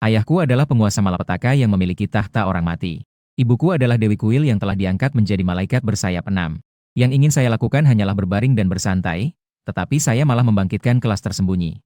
Ayahku adalah penguasa malapetaka yang memiliki tahta orang mati. Ibuku adalah Dewi Kuil yang telah diangkat menjadi malaikat bersayap 6. Yang ingin saya lakukan hanyalah berbaring dan bersantai, tetapi saya malah membangkitkan kelas tersembunyi.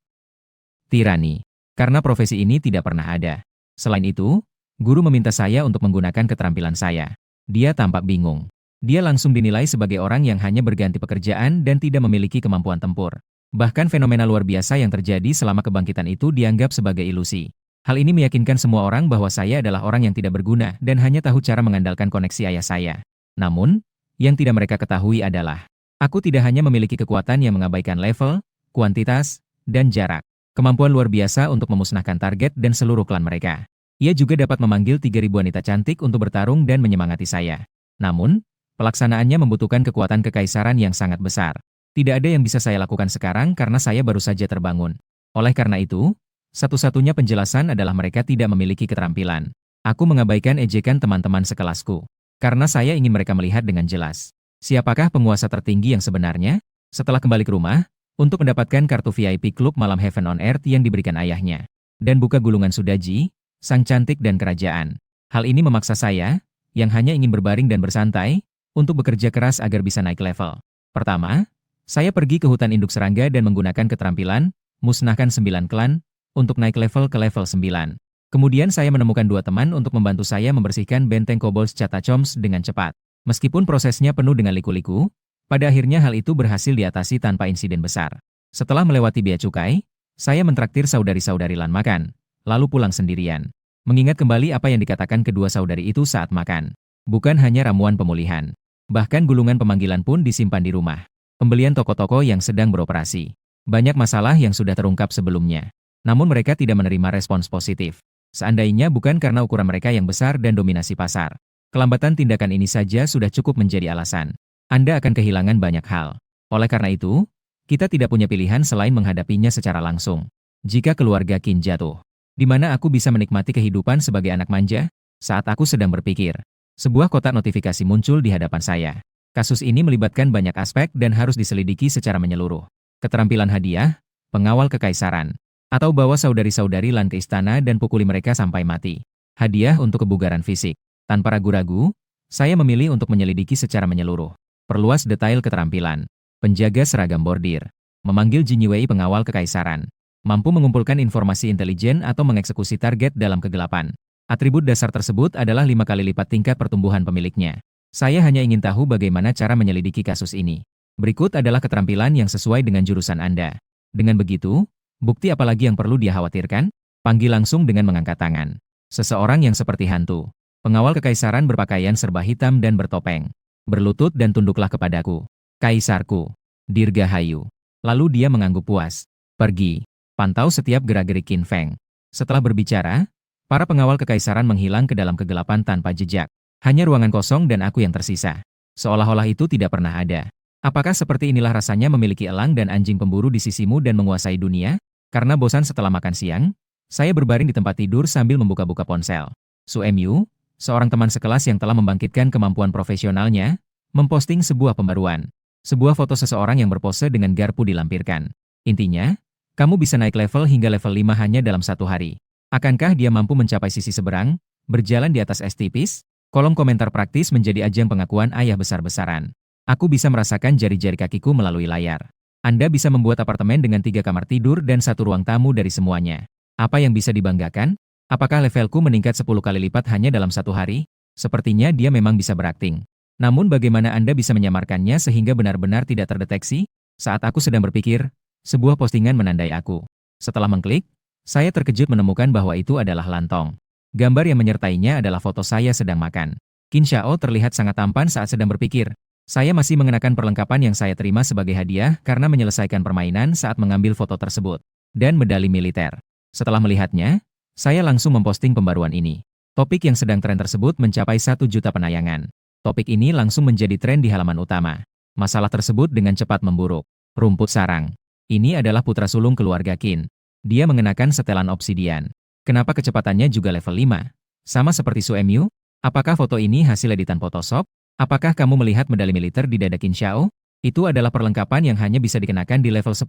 Tirani. Karena profesi ini tidak pernah ada. Selain itu, guru meminta saya untuk menggunakan keterampilan saya. Dia tampak bingung. Dia langsung dinilai sebagai orang yang hanya berganti pekerjaan dan tidak memiliki kemampuan tempur. Bahkan fenomena luar biasa yang terjadi selama kebangkitan itu dianggap sebagai ilusi. Hal ini meyakinkan semua orang bahwa saya adalah orang yang tidak berguna dan hanya tahu cara mengandalkan koneksi ayah saya. Namun, yang tidak mereka ketahui adalah, aku tidak hanya memiliki kekuatan yang mengabaikan level, kuantitas, dan jarak. Kemampuan luar biasa untuk memusnahkan target dan seluruh klan mereka. Ia juga dapat memanggil 3.000 wanita cantik untuk bertarung dan menyemangati saya. Namun, pelaksanaannya membutuhkan kekuatan kekaisaran yang sangat besar. Tidak ada yang bisa saya lakukan sekarang karena saya baru saja terbangun. Oleh karena itu, satu-satunya penjelasan adalah mereka tidak memiliki keterampilan. Aku mengabaikan ejekan teman-teman sekelasku. Karena saya ingin mereka melihat dengan jelas. Siapakah penguasa tertinggi yang sebenarnya? Setelah kembali ke rumah, untuk mendapatkan kartu VIP klub malam Heaven on Earth yang diberikan ayahnya. Dan buka gulungan Sudaji, sang cantik dan kerajaan. Hal ini memaksa saya, yang hanya ingin berbaring dan bersantai, untuk bekerja keras agar bisa naik level. Pertama, saya pergi ke hutan induk serangga dan menggunakan keterampilan, musnahkan 9 klan, untuk naik level ke level 9. Kemudian saya menemukan 2 teman untuk membantu saya membersihkan benteng Kobolds Catacombs dengan cepat. Meskipun prosesnya penuh dengan liku-liku, pada akhirnya hal itu berhasil diatasi tanpa insiden besar. Setelah melewati bea cukai, saya mentraktir saudari-saudari Lan makan, lalu pulang sendirian. Mengingat kembali apa yang dikatakan kedua saudari itu saat makan. Bukan hanya ramuan pemulihan. Bahkan gulungan pemanggilan pun disimpan di rumah. Pembelian toko-toko yang sedang beroperasi. Banyak masalah yang sudah terungkap sebelumnya. Namun mereka tidak menerima respons positif. Seandainya bukan karena ukuran mereka yang besar dan dominasi pasar. Kelambatan tindakan ini saja sudah cukup menjadi alasan. Anda akan kehilangan banyak hal. Oleh karena itu, kita tidak punya pilihan selain menghadapinya secara langsung. Jika keluarga Qin jatuh, di mana aku bisa menikmati kehidupan sebagai anak manja? Saat aku sedang berpikir, sebuah kotak notifikasi muncul di hadapan saya. Kasus ini melibatkan banyak aspek dan harus diselidiki secara menyeluruh. Keterampilan hadiah, pengawal kekaisaran, atau bawa saudari-saudari Lan ke istana dan pukuli mereka sampai mati. Hadiah untuk kebugaran fisik. Tanpa ragu-ragu, saya memilih untuk menyelidiki secara menyeluruh. Perluas detail keterampilan. Penjaga seragam bordir. Memanggil Jin Wei pengawal kekaisaran. Mampu mengumpulkan informasi intelijen atau mengeksekusi target dalam kegelapan. Atribut dasar tersebut adalah 5 kali lipat tingkat pertumbuhan pemiliknya. Saya hanya ingin tahu bagaimana cara menyelidiki kasus ini. Berikut adalah keterampilan yang sesuai dengan jurusan Anda. Dengan begitu, bukti apalagi yang perlu dia khawatirkan? Panggil langsung dengan mengangkat tangan. Seseorang yang seperti hantu. Pengawal kekaisaran berpakaian serba hitam dan bertopeng. Berlutut dan tunduklah kepadaku. Kaisarku. Dirgahayu. Lalu dia mengangguk puas. Pergi. Pantau setiap gerak-gerik Qin Feng. Setelah berbicara, para pengawal kekaisaran menghilang ke dalam kegelapan tanpa jejak. Hanya ruangan kosong dan aku yang tersisa. Seolah-olah itu tidak pernah ada. Apakah seperti inilah rasanya memiliki elang dan anjing pemburu di sisimu dan menguasai dunia? Karena bosan setelah makan siang, saya berbaring di tempat tidur sambil membuka-buka ponsel. Su Mu, seorang teman sekelas yang telah membangkitkan kemampuan profesionalnya, memposting sebuah pembaruan. Sebuah foto seseorang yang berpose dengan garpu dilampirkan. Intinya, kamu bisa naik level hingga level 5 hanya dalam 1 hari. Akankah dia mampu mencapai sisi seberang, berjalan di atas es tipis? Kolom komentar praktis menjadi ajang pengakuan ayah besar-besaran. Aku bisa merasakan jari-jari kakiku melalui layar. Anda bisa membuat apartemen dengan 3 kamar tidur dan 1 ruang tamu dari semuanya. Apa yang bisa dibanggakan? Apakah levelku meningkat 10 kali lipat hanya dalam 1 hari? Sepertinya dia memang bisa berakting. Namun bagaimana Anda bisa menyamarkannya sehingga benar-benar tidak terdeteksi? Saat aku sedang berpikir, sebuah postingan menandai aku. Setelah mengklik, saya terkejut menemukan bahwa itu adalah Lantong. Gambar yang menyertainya adalah foto saya sedang makan. Qin Xiao terlihat sangat tampan saat sedang berpikir. Saya masih mengenakan perlengkapan yang saya terima sebagai hadiah karena menyelesaikan permainan saat mengambil foto tersebut. Dan medali militer. Setelah melihatnya, saya langsung memposting pembaruan ini. Topik yang sedang tren tersebut mencapai 1 juta penayangan. Topik ini langsung menjadi tren di halaman utama. Masalah tersebut dengan cepat memburuk. Rumput sarang. Ini adalah putra sulung keluarga Qin. Dia mengenakan setelan obsidian. Kenapa kecepatannya juga level 5? Sama seperti Su Mu? Apakah foto ini hasil editan Photoshop? Apakah kamu melihat medali militer di dada Qin Xiao? Itu adalah perlengkapan yang hanya bisa dikenakan di level 10.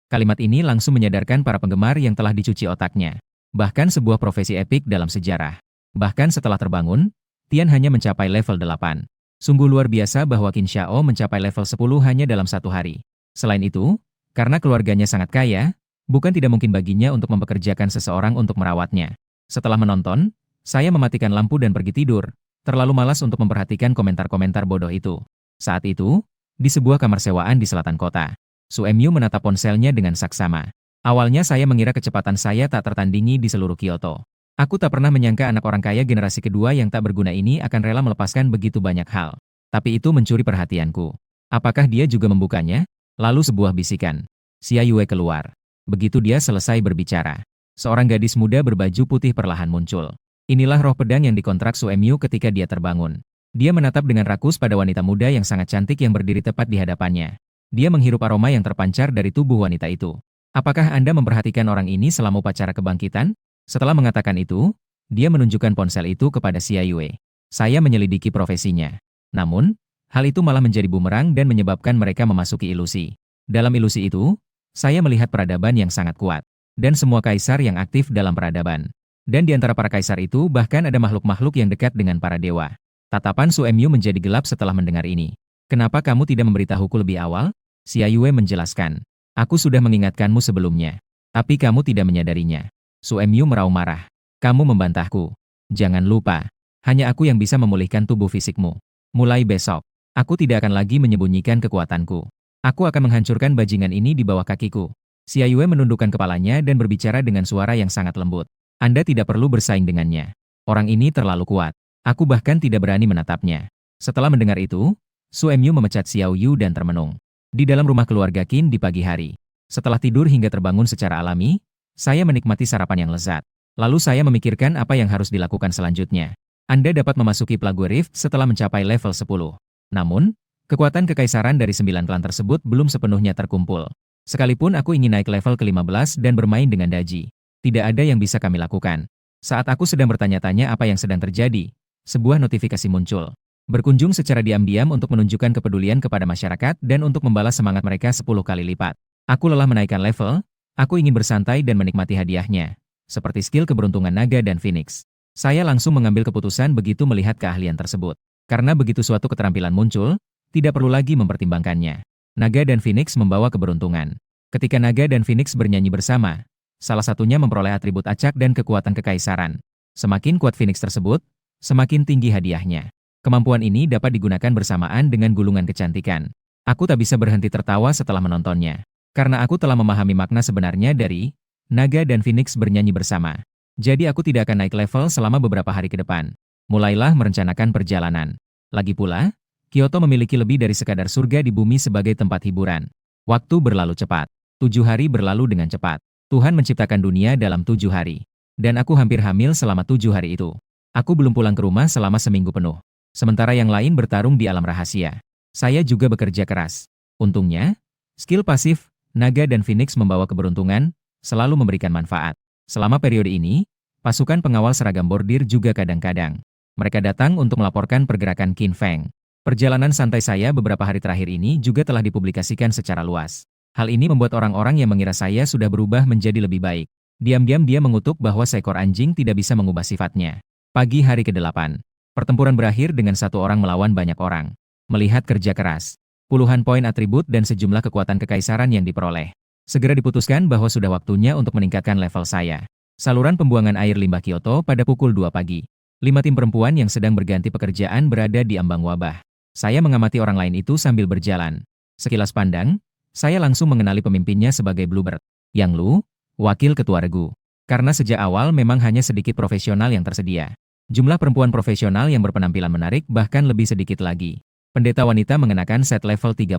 Kalimat ini langsung menyadarkan para penggemar yang telah dicuci otaknya. Bahkan sebuah profesi epik dalam sejarah. Bahkan setelah terbangun, Tian hanya mencapai level 8. Sungguh luar biasa bahwa Qin Xiao mencapai level 10 hanya dalam satu hari. Selain itu, karena keluarganya sangat kaya, bukan tidak mungkin baginya untuk mempekerjakan seseorang untuk merawatnya. Setelah menonton, saya mematikan lampu dan pergi tidur, terlalu malas untuk memperhatikan komentar-komentar bodoh itu. Saat itu, di sebuah kamar sewaan di selatan kota, Su Emyu menatap ponselnya dengan saksama. Awalnya saya mengira kecepatan saya tak tertandingi di seluruh Kyoto. Aku tak pernah menyangka anak orang kaya generasi kedua yang tak berguna ini akan rela melepaskan begitu banyak hal. Tapi itu mencuri perhatianku. Apakah dia juga membukanya? Lalu sebuah bisikan. Xia Yue keluar. Begitu dia selesai berbicara, seorang gadis muda berbaju putih perlahan muncul. Inilah roh pedang yang dikontrak Su Emyu ketika dia terbangun. Dia menatap dengan rakus pada wanita muda yang sangat cantik yang berdiri tepat di hadapannya. Dia menghirup aroma yang terpancar dari tubuh wanita itu. Apakah Anda memperhatikan orang ini selama upacara kebangkitan? Setelah mengatakan itu, dia menunjukkan ponsel itu kepada Xia Yue. Saya menyelidiki profesinya. Namun, hal itu malah menjadi bumerang dan menyebabkan mereka memasuki ilusi. Dalam ilusi itu, saya melihat peradaban yang sangat kuat. Dan semua kaisar yang aktif dalam peradaban. Dan di antara para kaisar itu bahkan ada makhluk-makhluk yang dekat dengan para dewa. Tatapan Su Emyu menjadi gelap setelah mendengar ini. Kenapa kamu tidak memberitahuku lebih awal? Xia Yue menjelaskan. Aku sudah mengingatkanmu sebelumnya. Tapi kamu tidak menyadarinya. Su Emyu meraung marah. Kamu membantahku. Jangan lupa, hanya aku yang bisa memulihkan tubuh fisikmu. Mulai besok, aku tidak akan lagi menyembunyikan kekuatanku. Aku akan menghancurkan bajingan ini di bawah kakiku. Xia Yue menundukkan kepalanya dan berbicara dengan suara yang sangat lembut. Anda tidak perlu bersaing dengannya. Orang ini terlalu kuat. Aku bahkan tidak berani menatapnya. Setelah mendengar itu, Su Emyu memecat Xiao Yu dan termenung. Di dalam rumah keluarga Qin di pagi hari. Setelah tidur hingga terbangun secara alami, saya menikmati sarapan yang lezat. Lalu saya memikirkan apa yang harus dilakukan selanjutnya. Anda dapat memasuki Plague Rift setelah mencapai level 10. Namun, kekuatan kekaisaran dari 9 klan tersebut belum sepenuhnya terkumpul. Sekalipun aku ingin naik level ke-15 dan bermain dengan Daji, tidak ada yang bisa kami lakukan. Saat aku sedang bertanya-tanya apa yang sedang terjadi, sebuah notifikasi muncul. Berkunjung secara diam-diam untuk menunjukkan kepedulian kepada masyarakat dan untuk membalas semangat mereka 10 kali lipat. Aku lelah menaikkan level, aku ingin bersantai dan menikmati hadiahnya, seperti skill keberuntungan naga dan phoenix. Saya langsung mengambil keputusan begitu melihat keahlian tersebut. Karena begitu suatu keterampilan muncul, tidak perlu lagi mempertimbangkannya. Naga dan phoenix membawa keberuntungan. Ketika naga dan phoenix bernyanyi bersama, salah satunya memperoleh atribut acak dan kekuatan kekaisaran. Semakin kuat phoenix tersebut, semakin tinggi hadiahnya. Kemampuan ini dapat digunakan bersamaan dengan gulungan kecantikan. Aku tak bisa berhenti tertawa setelah menontonnya. Karena aku telah memahami makna sebenarnya dari naga dan phoenix bernyanyi bersama. Jadi aku tidak akan naik level selama beberapa hari ke depan. Mulailah merencanakan perjalanan. Lagi pula, Kyoto memiliki lebih dari sekadar surga di bumi sebagai tempat hiburan. Waktu berlalu cepat. 7 hari berlalu dengan cepat. Tuhan menciptakan dunia dalam 7 hari. Dan aku hampir hamil selama 7 hari itu. Aku belum pulang ke rumah selama seminggu penuh. Sementara yang lain bertarung di alam rahasia. Saya juga bekerja keras. Untungnya, skill pasif, naga dan phoenix membawa keberuntungan, selalu memberikan manfaat. Selama periode ini, pasukan pengawal seragam bordir juga kadang-kadang. Mereka datang untuk melaporkan pergerakan Qin Feng. Perjalanan santai saya beberapa hari terakhir ini juga telah dipublikasikan secara luas. Hal ini membuat orang-orang yang mengira saya sudah berubah menjadi lebih baik. Diam-diam dia mengutuk bahwa seekor anjing tidak bisa mengubah sifatnya. Pagi hari ke-8. Pertempuran berakhir dengan satu orang melawan banyak orang. Melihat kerja keras, puluhan poin atribut dan sejumlah kekuatan kekaisaran yang diperoleh. Segera diputuskan bahwa sudah waktunya untuk meningkatkan level saya. Saluran pembuangan air limbah Kyoto pada pukul 2 pagi. 5 tim perempuan yang sedang berganti pekerjaan berada di ambang wabah. Saya mengamati orang lain itu sambil berjalan. Sekilas pandang, saya langsung mengenali pemimpinnya sebagai Bluebird. Yang Lu, wakil ketua regu. Karena sejak awal memang hanya sedikit profesional yang tersedia. Jumlah perempuan profesional yang berpenampilan menarik bahkan lebih sedikit lagi. Pendeta wanita mengenakan set level 30.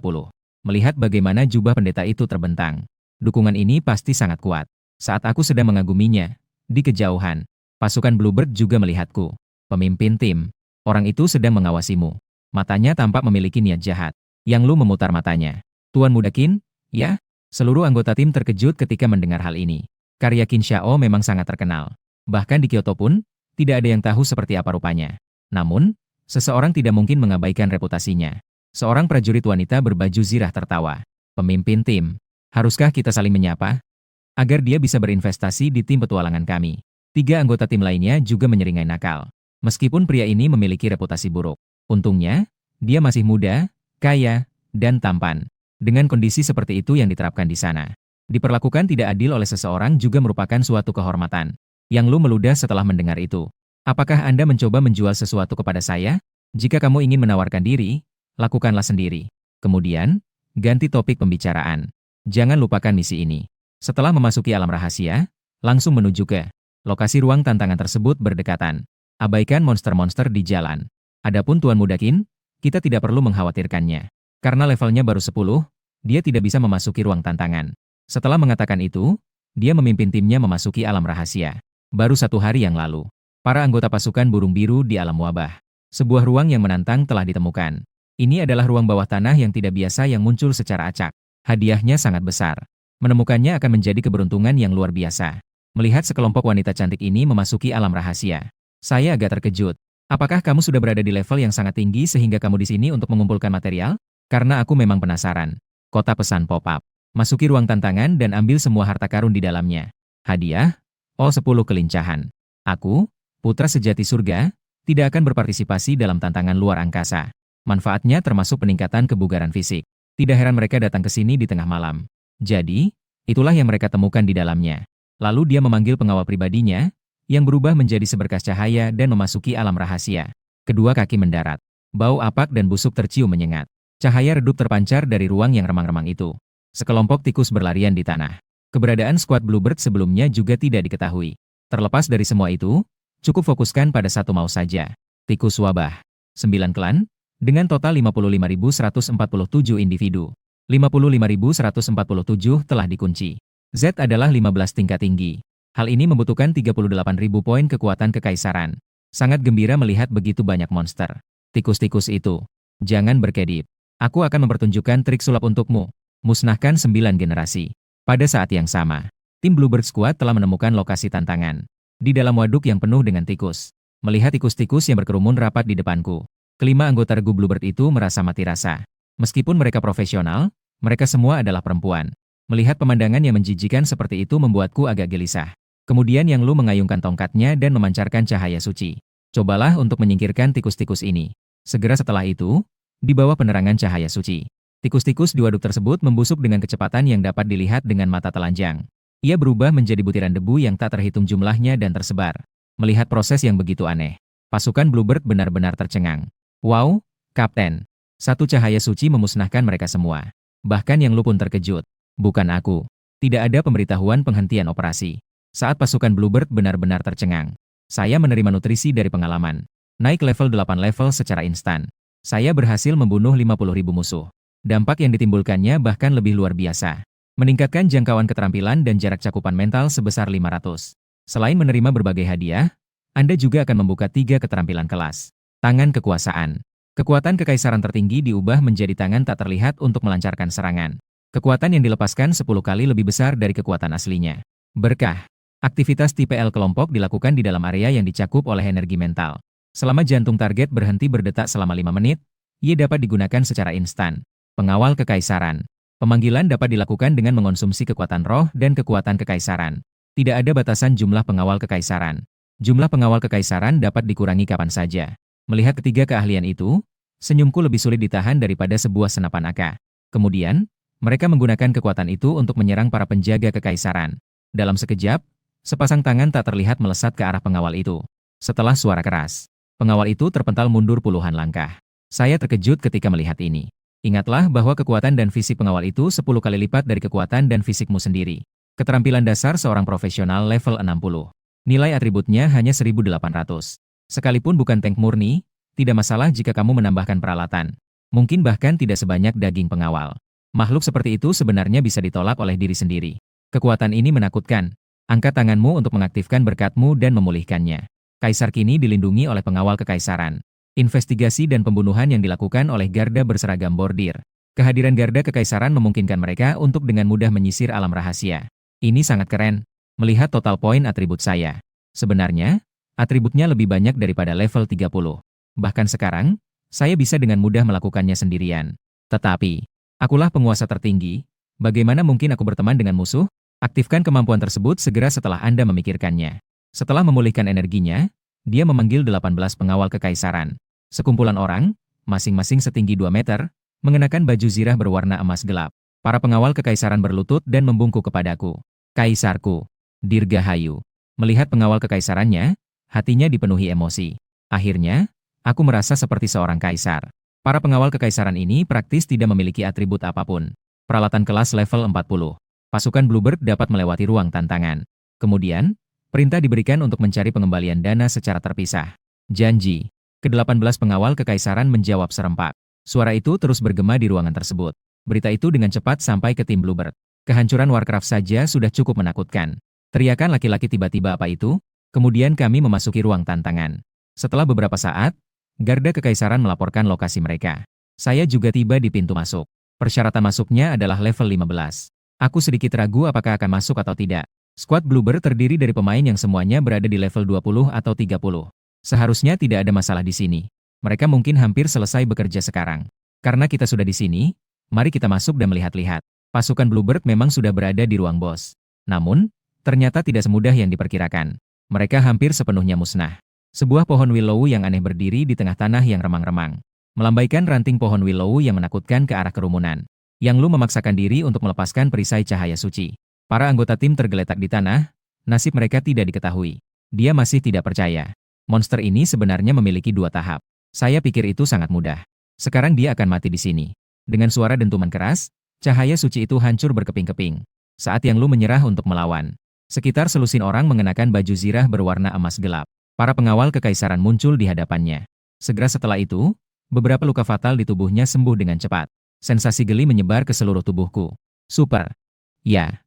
Melihat bagaimana jubah pendeta itu terbentang. Dukungan ini pasti sangat kuat. Saat aku sedang mengaguminya, di kejauhan, pasukan Bluebird juga melihatku. Pemimpin tim, orang itu sedang mengawasimu. Matanya tampak memiliki niat jahat. Yang Lu memutar matanya. Tuan Muda Qin, ya? Seluruh anggota tim terkejut ketika mendengar hal ini. Karya Qin Xiao memang sangat terkenal. Bahkan di Kyoto pun, tidak ada yang tahu seperti apa rupanya. Namun, seseorang tidak mungkin mengabaikan reputasinya. Seorang prajurit wanita berbaju zirah tertawa. Pemimpin tim, haruskah kita saling menyapa? agar dia bisa berinvestasi di tim petualangan kami. 3 anggota tim lainnya juga menyeringai nakal. Meskipun pria ini memiliki reputasi buruk. Untungnya, dia masih muda, kaya, dan tampan. Dengan kondisi seperti itu yang diterapkan di sana. Diperlakukan tidak adil oleh seseorang juga merupakan suatu kehormatan. Yang Lu meludah setelah mendengar itu. Apakah Anda mencoba menjual sesuatu kepada saya? Jika kamu ingin menawarkan diri, lakukanlah sendiri. Kemudian, ganti topik pembicaraan. Jangan lupakan misi ini. Setelah memasuki alam rahasia, langsung menuju ke lokasi ruang tantangan tersebut berdekatan. Abaikan monster-monster di jalan. Adapun Tuan Muda Qin, kita tidak perlu mengkhawatirkannya. Karena levelnya baru 10, dia tidak bisa memasuki ruang tantangan. Setelah mengatakan itu, dia memimpin timnya memasuki alam rahasia. Baru 1 hari yang lalu, para anggota pasukan burung biru di alam wabah. Sebuah ruang yang menantang telah ditemukan. Ini adalah ruang bawah tanah yang tidak biasa yang muncul secara acak. Hadiahnya sangat besar. Menemukannya akan menjadi keberuntungan yang luar biasa. Melihat sekelompok wanita cantik ini memasuki alam rahasia, saya agak terkejut. Apakah kamu sudah berada di level yang sangat tinggi sehingga kamu di sini untuk mengumpulkan material? Karena aku memang penasaran. Kota pesan pop-up. Masuki ruang tantangan dan ambil semua harta karun di dalamnya. Hadiah? Oh 10 kelincahan. Aku, putra sejati surga, tidak akan berpartisipasi dalam tantangan luar angkasa. Manfaatnya termasuk peningkatan kebugaran fisik. Tidak heran mereka datang ke sini di tengah malam. Jadi, itulah yang mereka temukan di dalamnya. Lalu dia memanggil pengawal pribadinya, yang berubah menjadi seberkas cahaya dan memasuki alam rahasia. Kedua kaki mendarat. Bau apak dan busuk tercium menyengat. Cahaya redup terpancar dari ruang yang remang-remang itu. Sekelompok tikus berlarian di tanah. Keberadaan skuad Bluebird sebelumnya juga tidak diketahui. Terlepas dari semua itu, cukup fokuskan pada satu mau saja. Tikus wabah. 9 klan, dengan total 55.147 individu. 55.147 telah dikunci. Z adalah 15 tingkat tinggi. Hal ini membutuhkan 38.000 poin kekuatan kekaisaran. Sangat gembira melihat begitu banyak monster. Tikus-tikus itu. Jangan berkedip. Aku akan mempertunjukkan trik sulap untukmu. Musnahkan 9 generasi. Pada saat yang sama, tim Bluebird Squad telah menemukan lokasi tantangan. Di dalam waduk yang penuh dengan tikus. Melihat tikus-tikus yang berkerumun rapat di depanku. Kelima anggota regu Bluebird itu merasa mati rasa. Meskipun mereka profesional, mereka semua adalah perempuan. Melihat pemandangan yang menjijikan seperti itu membuatku agak gelisah. Kemudian Yang Lu mengayunkan tongkatnya dan memancarkan cahaya suci. Cobalah untuk menyingkirkan tikus-tikus ini. Segera setelah itu, di bawah penerangan cahaya suci, tikus-tikus di waduk tersebut membusuk dengan kecepatan yang dapat dilihat dengan mata telanjang. Ia berubah menjadi butiran debu yang tak terhitung jumlahnya dan tersebar. Melihat proses yang begitu aneh, pasukan Bluebird benar-benar tercengang. Wow, Kapten! Satu cahaya suci memusnahkan mereka semua. Bahkan Yang Lu pun terkejut. Bukan aku. Tidak ada pemberitahuan penghentian operasi. Saat pasukan Bluebird benar-benar tercengang. Saya menerima nutrisi dari pengalaman. Naik level 8 level secara instan. Saya berhasil membunuh 50.000 musuh. Dampak yang ditimbulkannya bahkan lebih luar biasa. Meningkatkan jangkauan keterampilan dan jarak cakupan mental sebesar 500. Selain menerima berbagai hadiah, Anda juga akan membuka 3 keterampilan kelas. Tangan kekuasaan. Kekuatan kekaisaran tertinggi diubah menjadi tangan tak terlihat untuk melancarkan serangan. Kekuatan yang dilepaskan 10 kali lebih besar dari kekuatan aslinya. Berkah. Aktivitas tipe L kelompok dilakukan di dalam area yang dicakup oleh energi mental. Selama jantung target berhenti berdetak selama 5 menit, ia dapat digunakan secara instan. Pengawal kekaisaran. Pemanggilan dapat dilakukan dengan mengonsumsi kekuatan roh dan kekuatan kekaisaran. Tidak ada batasan jumlah pengawal kekaisaran. Jumlah pengawal kekaisaran dapat dikurangi kapan saja. Melihat ketiga keahlian itu, senyumku lebih sulit ditahan daripada sebuah senapan AK. Kemudian, mereka menggunakan kekuatan itu untuk menyerang para penjaga kekaisaran. Dalam sekejap, sepasang tangan tak terlihat melesat ke arah pengawal itu. Setelah suara keras, pengawal itu terpental mundur puluhan langkah. Saya terkejut ketika melihat ini. Ingatlah bahwa kekuatan dan fisik pengawal itu 10 kali lipat dari kekuatan dan fisikmu sendiri. Keterampilan dasar seorang profesional level 60. Nilai atributnya hanya 1.800. Sekalipun bukan tank murni, tidak masalah jika kamu menambahkan peralatan. Mungkin bahkan tidak sebanyak daging pengawal. Makhluk seperti itu sebenarnya bisa ditolak oleh diri sendiri. Kekuatan ini menakutkan. Angkat tanganmu untuk mengaktifkan berkatmu dan memulihkannya. Kaisar kini dilindungi oleh pengawal kekaisaran. Investigasi dan pembunuhan yang dilakukan oleh garda berseragam bordir. Kehadiran garda kekaisaran memungkinkan mereka untuk dengan mudah menyisir alam rahasia. Ini sangat keren. Melihat total poin atribut saya. Sebenarnya, atributnya lebih banyak daripada level 30. Bahkan sekarang, saya bisa dengan mudah melakukannya sendirian. Tetapi, akulah penguasa tertinggi, bagaimana mungkin aku berteman dengan musuh? Aktifkan kemampuan tersebut segera setelah Anda memikirkannya. Setelah memulihkan energinya, dia memanggil 18 pengawal kekaisaran. Sekumpulan orang, masing-masing setinggi 2 meter, mengenakan baju zirah berwarna emas gelap. Para pengawal kekaisaran berlutut dan membungkuk kepadaku. Kaisarku, Dirgahayu. Melihat pengawal kekaisarannya, hatinya dipenuhi emosi. Akhirnya, aku merasa seperti seorang kaisar. Para pengawal kekaisaran ini praktis tidak memiliki atribut apapun. Peralatan kelas level 40. Pasukan Bluebird dapat melewati ruang tantangan. Kemudian, perintah diberikan untuk mencari pengembalian dana secara terpisah. Janji. Ke-18 pengawal kekaisaran menjawab serempak. Suara itu terus bergema di ruangan tersebut. Berita itu dengan cepat sampai ke tim Bluebird. Kehancuran Warcraft saja sudah cukup menakutkan. Teriakan laki-laki tiba-tiba apa itu? Kemudian kami memasuki ruang tantangan. Setelah beberapa saat, Garda Kekaisaran melaporkan lokasi mereka. Saya juga tiba di pintu masuk. Persyaratan masuknya adalah level 15. Aku sedikit ragu apakah akan masuk atau tidak. Skuad Bluebird terdiri dari pemain yang semuanya berada di level 20 atau 30. Seharusnya tidak ada masalah di sini. Mereka mungkin hampir selesai bekerja sekarang. Karena kita sudah di sini, mari kita masuk dan melihat-lihat. Pasukan Bluebird memang sudah berada di ruang bos. Namun, ternyata tidak semudah yang diperkirakan. Mereka hampir sepenuhnya musnah. Sebuah pohon willow yang aneh berdiri di tengah tanah yang remang-remang. Melambaikan ranting pohon willow yang menakutkan ke arah kerumunan. Yang Lu memaksakan diri untuk melepaskan perisai cahaya suci. Para anggota tim tergeletak di tanah, nasib mereka tidak diketahui. Dia masih tidak percaya. Monster ini sebenarnya memiliki 2 tahap. Saya pikir itu sangat mudah. Sekarang dia akan mati di sini. Dengan suara dentuman keras, cahaya suci itu hancur berkeping-keping. Saat Yang Lu menyerah untuk melawan. Sekitar selusin orang mengenakan baju zirah berwarna emas gelap. Para pengawal kekaisaran muncul di hadapannya. Segera setelah itu, beberapa luka fatal di tubuhnya sembuh dengan cepat. Sensasi geli menyebar ke seluruh tubuhku. Super. Ya.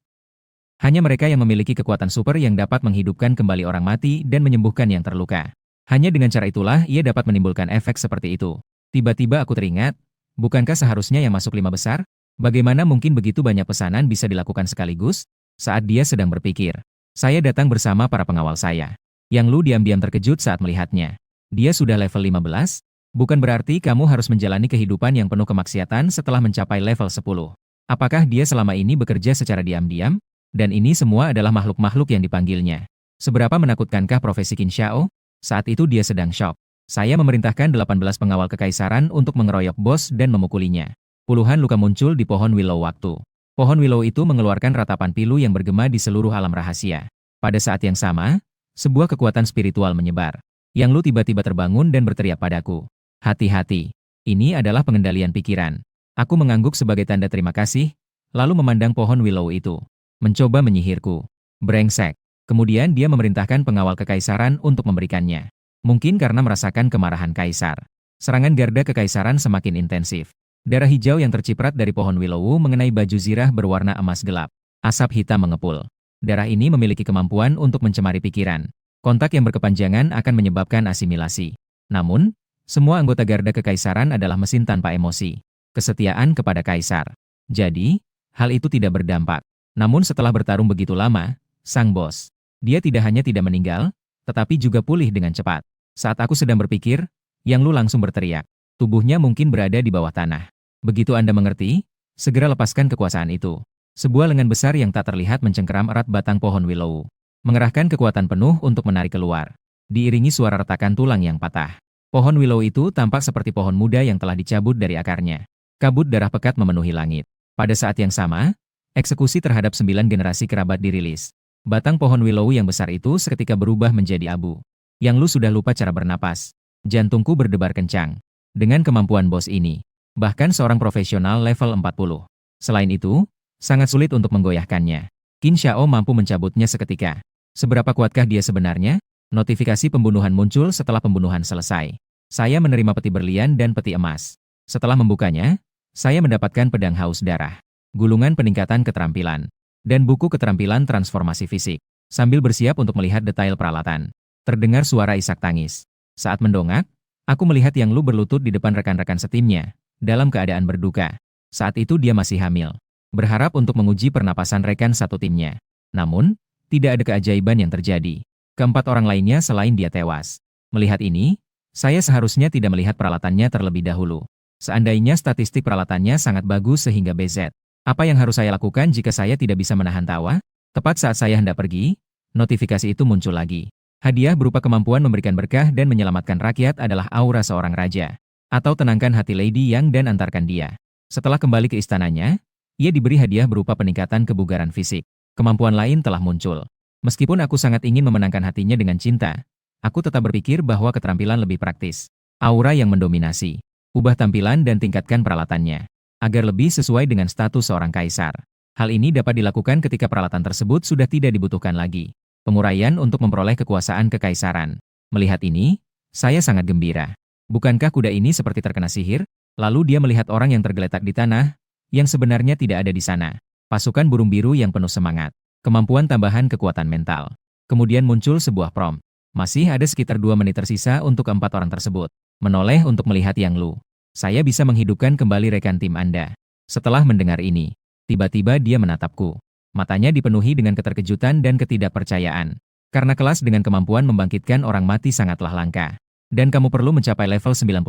Hanya mereka yang memiliki kekuatan super yang dapat menghidupkan kembali orang mati dan menyembuhkan yang terluka. Hanya dengan cara itulah ia dapat menimbulkan efek seperti itu. Tiba-tiba aku teringat, bukankah seharusnya yang masuk 5 besar? Bagaimana mungkin begitu banyak pesanan bisa dilakukan sekaligus? Saat dia sedang berpikir, saya datang bersama para pengawal saya. Yang Lu diam-diam terkejut saat melihatnya. Dia sudah level 15? Bukan berarti kamu harus menjalani kehidupan yang penuh kemaksiatan setelah mencapai level 10. Apakah dia selama ini bekerja secara diam-diam? Dan ini semua adalah makhluk-makhluk yang dipanggilnya. Seberapa menakutkankah profesi Qin Xiao? Saat itu dia sedang syok. Saya memerintahkan 18 pengawal kekaisaran untuk mengeroyok bos dan memukulinya. Puluhan luka muncul di pohon willow waktu. Pohon willow itu mengeluarkan ratapan pilu yang bergema di seluruh alam rahasia. Pada saat yang sama, sebuah kekuatan spiritual menyebar. Yang Lu tiba-tiba terbangun dan berteriak padaku. Hati-hati. Ini adalah pengendalian pikiran. Aku mengangguk sebagai tanda terima kasih, lalu memandang pohon willow itu. Mencoba menyihirku. Brengsek. Kemudian dia memerintahkan pengawal kekaisaran untuk memberikannya. Mungkin karena merasakan kemarahan kaisar. Serangan garda kekaisaran semakin intensif. Darah hijau yang terciprat dari pohon willow mengenai baju zirah berwarna emas gelap. Asap hitam mengepul. Darah ini memiliki kemampuan untuk mencemari pikiran. Kontak yang berkepanjangan akan menyebabkan asimilasi. Namun, semua anggota garda kekaisaran adalah mesin tanpa emosi. Kesetiaan kepada kaisar. Jadi, hal itu tidak berdampak. Namun setelah bertarung begitu lama, sang bos. Dia tidak hanya tidak meninggal, tetapi juga pulih dengan cepat. Saat aku sedang berpikir, Yang Lu langsung berteriak. Tubuhnya mungkin berada di bawah tanah. Begitu Anda mengerti, segera lepaskan kekuasaan itu. Sebuah lengan besar yang tak terlihat mencengkeram erat batang pohon willow. Mengerahkan kekuatan penuh untuk menarik keluar. Diiringi suara retakan tulang yang patah. Pohon willow itu tampak seperti pohon muda yang telah dicabut dari akarnya. Kabut darah pekat memenuhi langit. Pada saat yang sama, eksekusi terhadap 9 generasi kerabat dirilis. Batang pohon willow yang besar itu seketika berubah menjadi abu. Yang Lu sudah lupa cara bernapas. Jantungku berdebar kencang. Dengan kemampuan bos ini, bahkan seorang profesional level 40. Selain itu, sangat sulit untuk menggoyahkannya. Qin Xiao mampu mencabutnya seketika. Seberapa kuatkah dia sebenarnya? Notifikasi pembunuhan muncul setelah pembunuhan selesai. Saya menerima peti berlian dan peti emas. Setelah membukanya, saya mendapatkan pedang haus darah, gulungan peningkatan keterampilan, dan buku keterampilan transformasi fisik. Sambil bersiap untuk melihat detail peralatan, terdengar suara isak tangis. Saat mendongak, aku melihat Yang Lu berlutut di depan rekan-rekan setimnya, dalam keadaan berduka. Saat itu dia masih hamil, berharap untuk menguji pernapasan rekan satu timnya. Namun, tidak ada keajaiban yang terjadi. Keempat orang lainnya selain dia tewas. Melihat ini, saya seharusnya tidak melihat peralatannya terlebih dahulu. Seandainya statistik peralatannya sangat bagus sehingga BZ. Apa yang harus saya lakukan jika saya tidak bisa menahan tawa? Tepat saat saya hendak pergi, notifikasi itu muncul lagi. Hadiah berupa kemampuan memberikan berkah dan menyelamatkan rakyat adalah aura seorang raja. Atau tenangkan hati Lady Yang dan antarkan dia. Setelah kembali ke istananya, ia diberi hadiah berupa peningkatan kebugaran fisik. Kemampuan lain telah muncul. Meskipun aku sangat ingin memenangkan hatinya dengan cinta, aku tetap berpikir bahwa keterampilan lebih praktis. Aura yang mendominasi. Ubah tampilan dan tingkatkan peralatannya. Agar lebih sesuai dengan status seorang kaisar. Hal ini dapat dilakukan ketika peralatan tersebut sudah tidak dibutuhkan lagi. Penguraian untuk memperoleh kekuasaan kekaisaran. Melihat ini, saya sangat gembira. Bukankah kuda ini seperti terkena sihir? Lalu dia melihat orang yang tergeletak di tanah, yang sebenarnya tidak ada di sana. Pasukan burung biru yang penuh semangat. Kemampuan tambahan kekuatan mental. Kemudian muncul sebuah prompt. Masih ada sekitar 2 menit tersisa untuk 4 orang tersebut. Menoleh untuk melihat Yang Lu. Saya bisa menghidupkan kembali rekan tim Anda. Setelah mendengar ini, tiba-tiba dia menatapku. Matanya dipenuhi dengan keterkejutan dan ketidakpercayaan. Karena kelas dengan kemampuan membangkitkan orang mati sangatlah langka. Dan kamu perlu mencapai level 91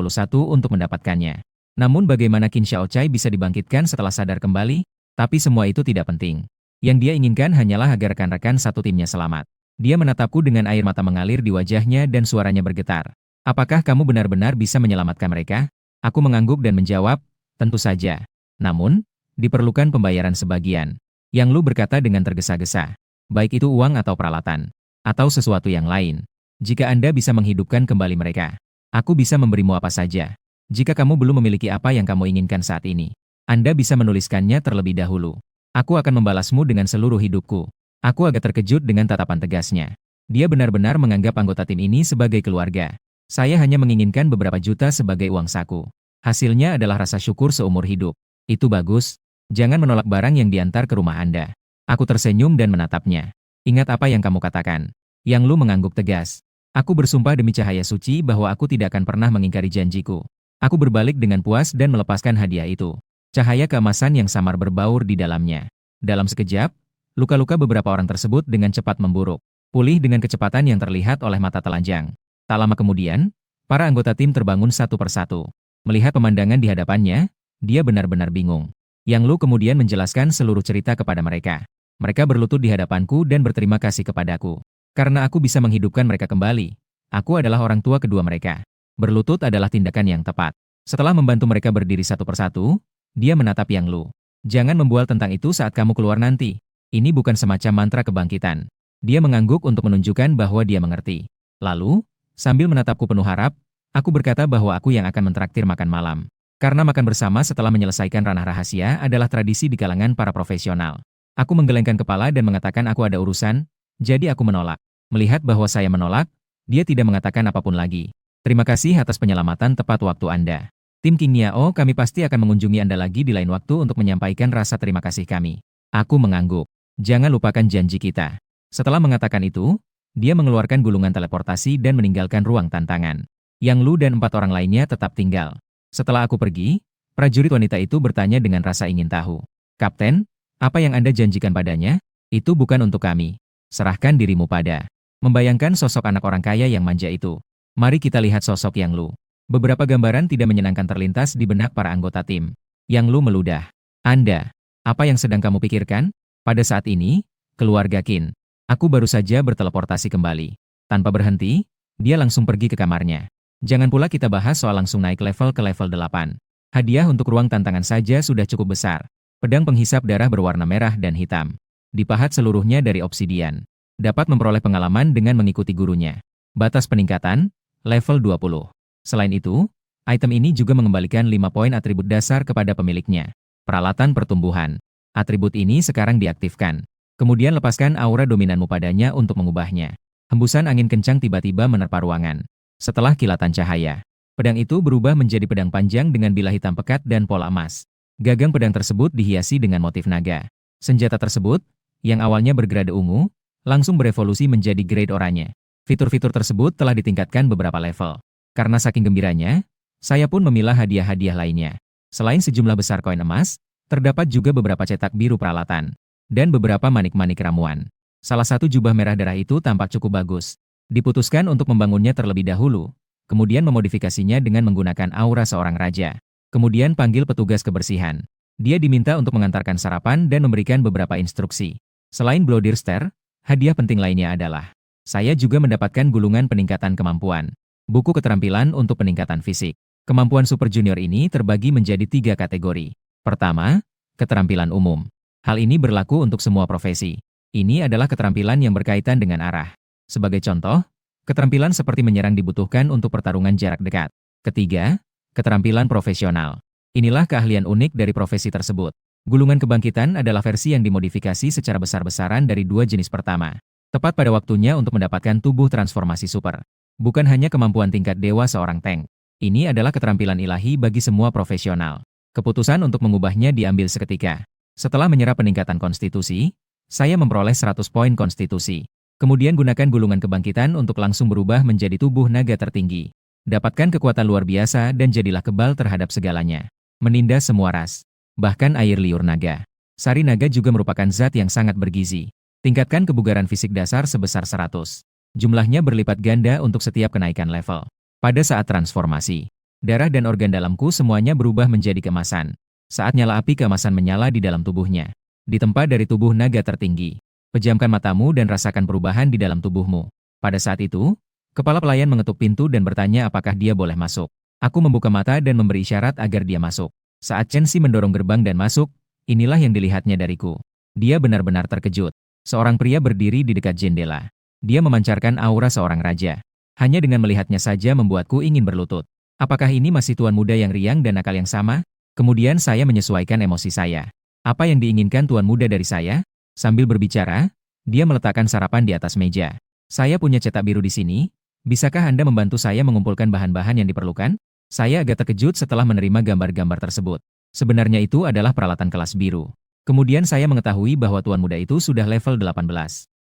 untuk mendapatkannya. Namun bagaimana Qin Xiaochai bisa dibangkitkan setelah sadar kembali? Tapi semua itu tidak penting. Yang dia inginkan hanyalah agar rekan-rekan satu timnya selamat. Dia menatapku dengan air mata mengalir di wajahnya dan suaranya bergetar. Apakah kamu benar-benar bisa menyelamatkan mereka? Aku mengangguk dan menjawab, tentu saja. Namun, diperlukan pembayaran sebagian. Yang Lu berkata dengan tergesa-gesa. Baik itu uang atau peralatan. Atau sesuatu yang lain. Jika Anda bisa menghidupkan kembali mereka, aku bisa memberimu apa saja. Jika kamu belum memiliki apa yang kamu inginkan saat ini, Anda bisa menuliskannya terlebih dahulu. Aku akan membalasmu dengan seluruh hidupku. Aku agak terkejut dengan tatapan tegasnya. Dia benar-benar menganggap anggota tim ini sebagai keluarga. Saya hanya menginginkan beberapa juta sebagai uang saku. Hasilnya adalah rasa syukur seumur hidup. Itu bagus. Jangan menolak barang yang diantar ke rumah Anda. Aku tersenyum dan menatapnya. Ingat apa yang kamu katakan. Yang Lu mengangguk tegas. Aku bersumpah demi cahaya suci bahwa aku tidak akan pernah mengingkari janjiku. Aku berbalik dengan puas dan melepaskan hadiah itu. Cahaya keemasan yang samar berbaur di dalamnya. Dalam sekejap, luka-luka beberapa orang tersebut dengan cepat memburuk. Pulih dengan kecepatan yang terlihat oleh mata telanjang. Tak lama kemudian, para anggota tim terbangun satu persatu. Melihat pemandangan di hadapannya, dia benar-benar bingung. Yang Lu kemudian menjelaskan seluruh cerita kepada mereka. Mereka berlutut di hadapanku dan berterima kasih kepadaku. Karena aku bisa menghidupkan mereka kembali. Aku adalah orang tua kedua mereka. Berlutut adalah tindakan yang tepat. Setelah membantu mereka berdiri satu persatu, dia menatap Yang Lu. Jangan membual tentang itu saat kamu keluar nanti. Ini bukan semacam mantra kebangkitan. Dia mengangguk untuk menunjukkan bahwa dia mengerti. Lalu, sambil menatapku penuh harap, aku berkata bahwa aku yang akan mentraktir makan malam. Karena makan bersama setelah menyelesaikan ranah rahasia adalah tradisi di kalangan para profesional. Aku menggelengkan kepala dan mengatakan aku ada urusan, jadi aku menolak. Melihat bahwa saya menolak, dia tidak mengatakan apapun lagi. Terima kasih atas penyelamatan tepat waktu Anda. Tim King Niao, kami pasti akan mengunjungi Anda lagi di lain waktu untuk menyampaikan rasa terima kasih kami. Aku mengangguk. Jangan lupakan janji kita. Setelah mengatakan itu, dia mengeluarkan gulungan teleportasi dan meninggalkan ruang tantangan. Yang Lu dan 4 orang lainnya tetap tinggal. Setelah aku pergi, prajurit wanita itu bertanya dengan rasa ingin tahu. Kapten, apa yang Anda janjikan padanya? Itu bukan untuk kami. Serahkan dirimu pada. Membayangkan sosok anak orang kaya yang manja itu. Mari kita lihat sosok Yang Lu. Beberapa gambaran tidak menyenangkan terlintas di benak para anggota tim. Yang Lu meludah. Anda, apa yang sedang kamu pikirkan? Pada saat ini, keluarga Qin. Aku baru saja berteleportasi kembali. Tanpa berhenti, dia langsung pergi ke kamarnya. Jangan pula kita bahas soal langsung naik level ke level 8. Hadiah untuk ruang tantangan saja sudah cukup besar. Pedang penghisap darah berwarna merah dan hitam. Dipahat seluruhnya dari obsidian. Dapat memperoleh pengalaman dengan mengikuti gurunya. Batas peningkatan, level 20. Selain itu, item ini juga mengembalikan 5 poin atribut dasar kepada pemiliknya. Peralatan pertumbuhan. Atribut ini sekarang diaktifkan. Kemudian lepaskan aura dominanmu padanya untuk mengubahnya. Hembusan angin kencang tiba-tiba menerpa ruangan. Setelah kilatan cahaya, pedang itu berubah menjadi pedang panjang dengan bilah hitam pekat dan pola emas. Gagang pedang tersebut dihiasi dengan motif naga. Senjata tersebut, yang awalnya bergrade ungu, langsung berevolusi menjadi grade oranye. Fitur-fitur tersebut telah ditingkatkan beberapa level. Karena saking gembiranya, saya pun memilah hadiah-hadiah lainnya. Selain sejumlah besar koin emas, terdapat juga beberapa cetak biru peralatan. Dan beberapa manik-manik ramuan. Salah satu jubah merah darah itu tampak cukup bagus. Diputuskan untuk membangunnya terlebih dahulu, kemudian memodifikasinya dengan menggunakan aura seorang raja. Kemudian panggil petugas kebersihan. Dia diminta untuk mengantarkan sarapan dan memberikan beberapa instruksi. Selain Blodirster, hadiah penting lainnya adalah saya juga mendapatkan gulungan peningkatan kemampuan, buku keterampilan untuk peningkatan fisik. Kemampuan Super Junior ini terbagi menjadi 3 kategori. Pertama, keterampilan umum. Hal ini berlaku untuk semua profesi. Ini adalah keterampilan yang berkaitan dengan arah. Sebagai contoh, keterampilan seperti menyerang dibutuhkan untuk pertarungan jarak dekat. Ketiga, keterampilan profesional. Inilah keahlian unik dari profesi tersebut. Gulungan kebangkitan adalah versi yang dimodifikasi secara besar-besaran dari 2 jenis pertama. Tepat pada waktunya untuk mendapatkan tubuh transformasi super. Bukan hanya kemampuan tingkat dewa seorang tank. Ini adalah keterampilan ilahi bagi semua profesional. Keputusan untuk mengubahnya diambil seketika. Setelah menyerap peningkatan konstitusi, saya memperoleh 100 poin konstitusi. Kemudian gunakan gulungan kebangkitan untuk langsung berubah menjadi tubuh naga tertinggi. Dapatkan kekuatan luar biasa dan jadilah kebal terhadap segalanya. Menindas semua ras. Bahkan air liur naga. Sari naga juga merupakan zat yang sangat bergizi. Tingkatkan kebugaran fisik dasar sebesar 100. Jumlahnya berlipat ganda untuk setiap kenaikan level. Pada saat transformasi, darah dan organ dalamku semuanya berubah menjadi keemasan. Saat nyala api keemasan menyala di dalam tubuhnya. Ditempa dari tubuh naga tertinggi. Pejamkan matamu dan rasakan perubahan di dalam tubuhmu. Pada saat itu, kepala pelayan mengetuk pintu dan bertanya apakah dia boleh masuk. Aku membuka mata dan memberi isyarat agar dia masuk. Saat Chen Xi mendorong gerbang dan masuk, inilah yang dilihatnya dariku. Dia benar-benar terkejut. Seorang pria berdiri di dekat jendela. Dia memancarkan aura seorang raja. Hanya dengan melihatnya saja membuatku ingin berlutut. Apakah ini masih tuan muda yang riang dan nakal yang sama? Kemudian saya menyesuaikan emosi saya. Apa yang diinginkan tuan muda dari saya? Sambil berbicara, dia meletakkan sarapan di atas meja. Saya punya cetak biru di sini. Bisakah Anda membantu saya mengumpulkan bahan-bahan yang diperlukan? Saya agak terkejut setelah menerima gambar-gambar tersebut. Sebenarnya itu adalah peralatan kelas biru. Kemudian saya mengetahui bahwa tuan muda itu sudah level 18.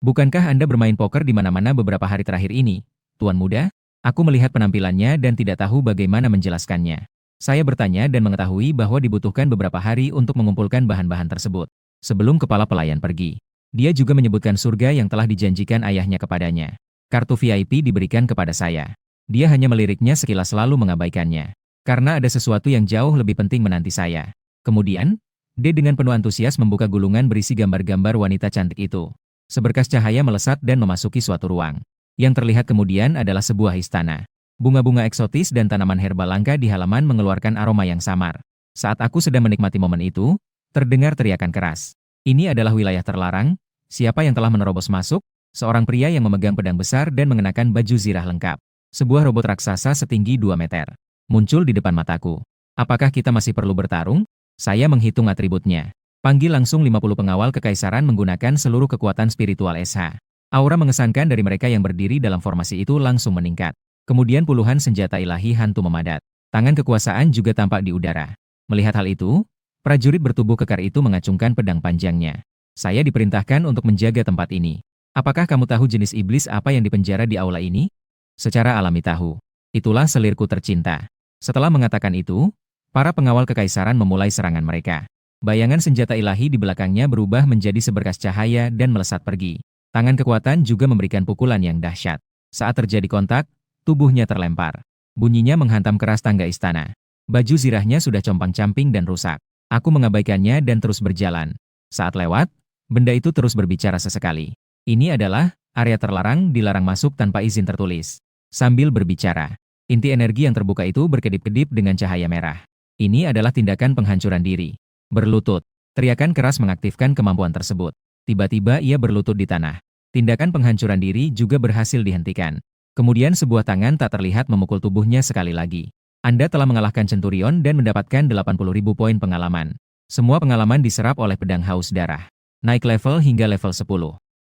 Bukankah Anda bermain poker di mana-mana beberapa hari terakhir ini, tuan muda? Aku melihat penampilannya dan tidak tahu bagaimana menjelaskannya. Saya bertanya dan mengetahui bahwa dibutuhkan beberapa hari untuk mengumpulkan bahan-bahan tersebut. Sebelum kepala pelayan pergi, dia juga menyebutkan surga yang telah dijanjikan ayahnya kepadanya. Kartu VIP diberikan kepada saya. Dia hanya meliriknya sekilas lalu mengabaikannya. Karena ada sesuatu yang jauh lebih penting menanti saya. Kemudian, dia dengan penuh antusias membuka gulungan berisi gambar-gambar wanita cantik itu. Seberkas cahaya melesat dan memasuki suatu ruang. Yang terlihat kemudian adalah sebuah istana. Bunga-bunga eksotis dan tanaman herba langka di halaman mengeluarkan aroma yang samar. Saat aku sedang menikmati momen itu, terdengar teriakan keras. Ini adalah wilayah terlarang. Siapa yang telah menerobos masuk? Seorang pria yang memegang pedang besar dan mengenakan baju zirah lengkap. Sebuah robot raksasa setinggi 2 meter. Muncul di depan mataku. Apakah kita masih perlu bertarung? Saya menghitung atributnya. Panggil langsung 50 pengawal kekaisaran menggunakan seluruh kekuatan spiritual SH. Aura mengesankan dari mereka yang berdiri dalam formasi itu langsung meningkat. Kemudian puluhan senjata ilahi hantu memadat. Tangan kekuasaan juga tampak di udara. Melihat hal itu, prajurit bertubuh kekar itu mengacungkan pedang panjangnya. Saya diperintahkan untuk menjaga tempat ini. Apakah kamu tahu jenis iblis apa yang dipenjara di aula ini? Secara alami tahu. Itulah selirku tercinta. Setelah mengatakan itu, para pengawal kekaisaran memulai serangan mereka. Bayangan senjata ilahi di belakangnya berubah menjadi seberkas cahaya dan melesat pergi. Tangan kekuatan juga memberikan pukulan yang dahsyat. Saat terjadi kontak, tubuhnya terlempar. Bunyinya menghantam keras tangga istana. Baju zirahnya sudah compang-camping dan rusak. Aku mengabaikannya dan terus berjalan. Saat lewat, benda itu terus berbicara sesekali. Ini adalah area terlarang, dilarang masuk tanpa izin tertulis. Sambil berbicara, inti energi yang terbuka itu berkedip-kedip dengan cahaya merah. Ini adalah tindakan penghancuran diri. Berlutut. Teriakan keras mengaktifkan kemampuan tersebut. Tiba-tiba ia berlutut di tanah. Tindakan penghancuran diri juga berhasil dihentikan. Kemudian sebuah tangan tak terlihat memukul tubuhnya sekali lagi. Anda telah mengalahkan Centurion dan mendapatkan 80.000 poin pengalaman. Semua pengalaman diserap oleh pedang haus darah. Naik level hingga level 10.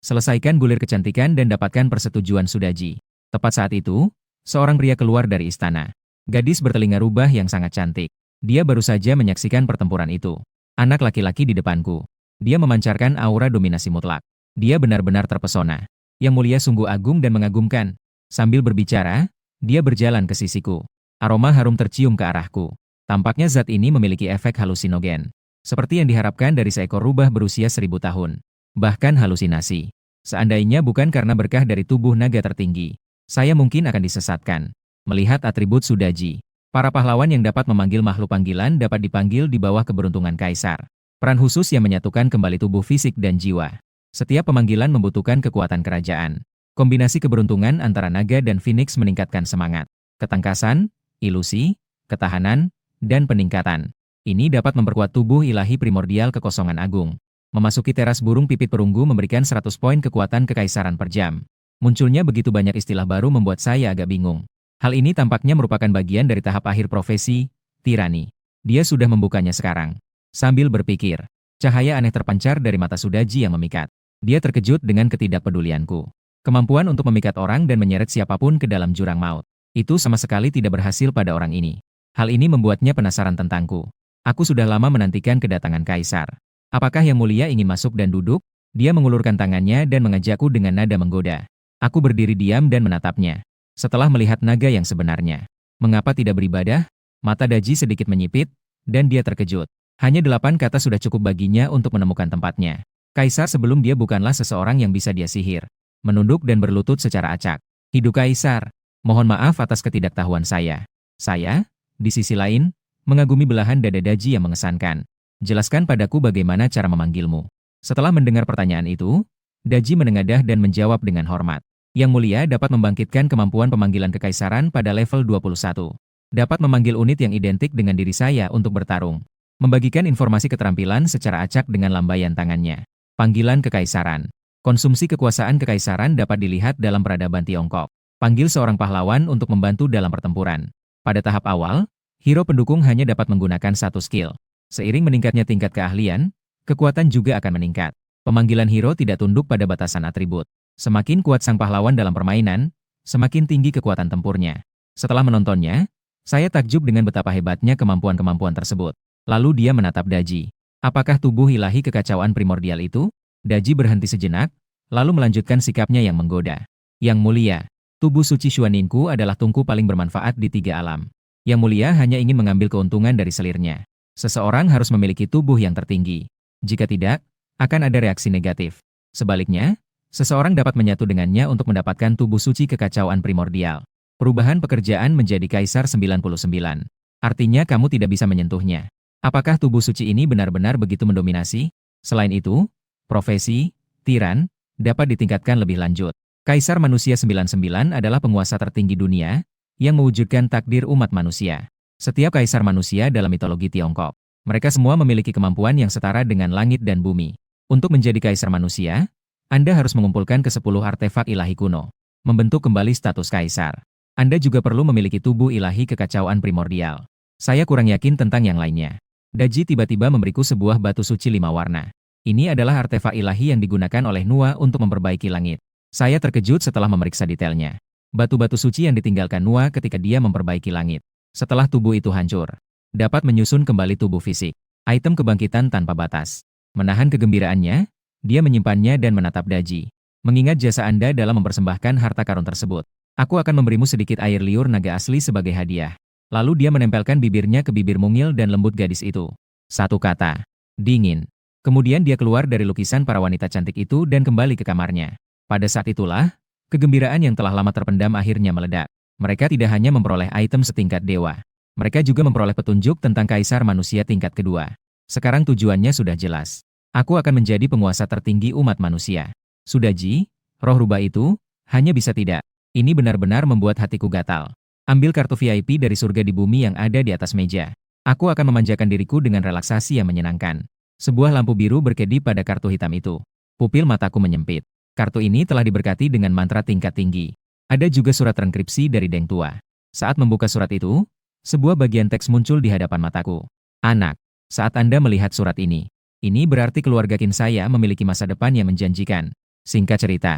Selesaikan gulir kecantikan dan dapatkan persetujuan Sudaji. Tepat saat itu, seorang pria keluar dari istana. Gadis bertelinga rubah yang sangat cantik. Dia baru saja menyaksikan pertempuran itu. Anak laki-laki di depanku. Dia memancarkan aura dominasi mutlak. Dia benar-benar terpesona. Yang mulia sungguh agung dan mengagumkan. Sambil berbicara, dia berjalan ke sisiku. Aroma harum tercium ke arahku. Tampaknya zat ini memiliki efek halusinogen. Seperti yang diharapkan dari seekor rubah berusia 1000 tahun. Bahkan halusinasi. Seandainya bukan karena berkah dari tubuh naga tertinggi, saya mungkin akan disesatkan. Melihat atribut Sudaji, para pahlawan yang dapat memanggil makhluk panggilan dapat dipanggil di bawah keberuntungan kaisar. Peran khusus yang menyatukan kembali tubuh fisik dan jiwa. Setiap pemanggilan membutuhkan kekuatan kerajaan. Kombinasi keberuntungan antara naga dan phoenix meningkatkan semangat, ketangkasan, ilusi, ketahanan, dan peningkatan. Ini dapat memperkuat tubuh ilahi primordial kekosongan agung. Memasuki teras burung pipit perunggu memberikan 100 poin kekuatan kekaisaran per jam. Munculnya begitu banyak istilah baru membuat saya agak bingung. Hal ini tampaknya merupakan bagian dari tahap akhir profesi, tirani. Dia sudah membukanya sekarang. Sambil berpikir, cahaya aneh terpancar dari mata Sudaji yang memikat. Dia terkejut dengan ketidakpedulianku. Kemampuan untuk memikat orang dan menyeret siapapun ke dalam jurang maut. Itu sama sekali tidak berhasil pada orang ini. Hal ini membuatnya penasaran tentangku. Aku sudah lama menantikan kedatangan Kaisar. Apakah Yang Mulia ingin masuk dan duduk? Dia mengulurkan tangannya dan mengajakku dengan nada menggoda. Aku berdiri diam dan menatapnya. Setelah melihat naga yang sebenarnya. Mengapa tidak beribadah? Mata Daji sedikit menyipit, dan dia terkejut. Hanya 8 kata sudah cukup baginya untuk menemukan tempatnya. Kaisar sebelum dia bukanlah seseorang yang bisa dia sihir. Menunduk dan berlutut secara acak. Hidup Kaisar. Mohon maaf atas ketidaktahuan saya. Saya, di sisi lain, mengagumi belahan dada Daji yang mengesankan. Jelaskan padaku bagaimana cara memanggilmu. Setelah mendengar pertanyaan itu, Daji menengadah dan menjawab dengan hormat. Yang Mulia dapat membangkitkan kemampuan pemanggilan kekaisaran pada level 21. Dapat memanggil unit yang identik dengan diri saya untuk bertarung. Membagikan informasi keterampilan secara acak dengan lambaian tangannya. Panggilan kekaisaran. Konsumsi kekuasaan kekaisaran dapat dilihat dalam peradaban Tiongkok. Panggil seorang pahlawan untuk membantu dalam pertempuran. Pada tahap awal, hero pendukung hanya dapat menggunakan satu skill. Seiring meningkatnya tingkat keahlian, kekuatan juga akan meningkat. Pemanggilan hero tidak tunduk pada batasan atribut. Semakin kuat sang pahlawan dalam permainan, semakin tinggi kekuatan tempurnya. Setelah menontonnya, saya takjub dengan betapa hebatnya kemampuan-kemampuan tersebut. Lalu dia menatap Daji. Apakah tubuh ilahi kekacauan primordial itu? Daji berhenti sejenak, lalu melanjutkan sikapnya yang menggoda. Yang Mulia, tubuh suci Xuaninku adalah tungku paling bermanfaat di 3 alam. Yang Mulia hanya ingin mengambil keuntungan dari selirnya. Seseorang harus memiliki tubuh yang tertinggi. Jika tidak, akan ada reaksi negatif. Sebaliknya, seseorang dapat menyatu dengannya untuk mendapatkan tubuh suci kekacauan primordial. Perubahan pekerjaan menjadi Kaisar 99. Artinya kamu tidak bisa menyentuhnya. Apakah tubuh suci ini benar-benar begitu mendominasi? Selain itu, profesi, tiran, dapat ditingkatkan lebih lanjut. Kaisar Manusia 99 adalah penguasa tertinggi dunia, yang mewujudkan takdir umat manusia. Setiap kaisar manusia dalam mitologi Tiongkok, mereka semua memiliki kemampuan yang setara dengan langit dan bumi. Untuk menjadi kaisar manusia, Anda harus mengumpulkan ke-10 artefak ilahi kuno, membentuk kembali status kaisar. Anda juga perlu memiliki tubuh ilahi kekacauan primordial. Saya kurang yakin tentang yang lainnya. Daji tiba-tiba memberiku sebuah batu suci 5 warna. Ini adalah artefak ilahi yang digunakan oleh Nua untuk memperbaiki langit. Saya terkejut setelah memeriksa detailnya. Batu-batu suci yang ditinggalkan Nua ketika dia memperbaiki langit. Setelah tubuh itu hancur, dapat menyusun kembali tubuh fisik. Item kebangkitan tanpa batas. Menahan kegembiraannya, dia menyimpannya dan menatap Daji. Mengingat jasa Anda dalam mempersembahkan harta karun tersebut, aku akan memberimu sedikit air liur naga asli sebagai hadiah. Lalu dia menempelkan bibirnya ke bibir mungil dan lembut gadis itu. Satu kata, dingin. Kemudian dia keluar dari lukisan para wanita cantik itu dan kembali ke kamarnya. Pada saat itulah, kegembiraan yang telah lama terpendam akhirnya meledak. Mereka tidak hanya memperoleh item setingkat dewa. Mereka juga memperoleh petunjuk tentang kaisar manusia tingkat kedua. Sekarang tujuannya sudah jelas. Aku akan menjadi penguasa tertinggi umat manusia. Sudaji, roh rubah itu, hanya bisa tidak. Ini benar-benar membuat hatiku gatal. Ambil kartu VIP dari surga di bumi yang ada di atas meja. Aku akan memanjakan diriku dengan relaksasi yang menyenangkan. Sebuah lampu biru berkedip pada kartu hitam itu. Pupil mataku menyempit. Kartu ini telah diberkati dengan mantra tingkat tinggi. Ada juga surat transkripsi dari Deng Tua. Saat membuka surat itu, sebuah bagian teks muncul di hadapan mataku. Anak, saat Anda melihat surat ini berarti keluarga Qin saya memiliki masa depan yang menjanjikan. Singkat cerita,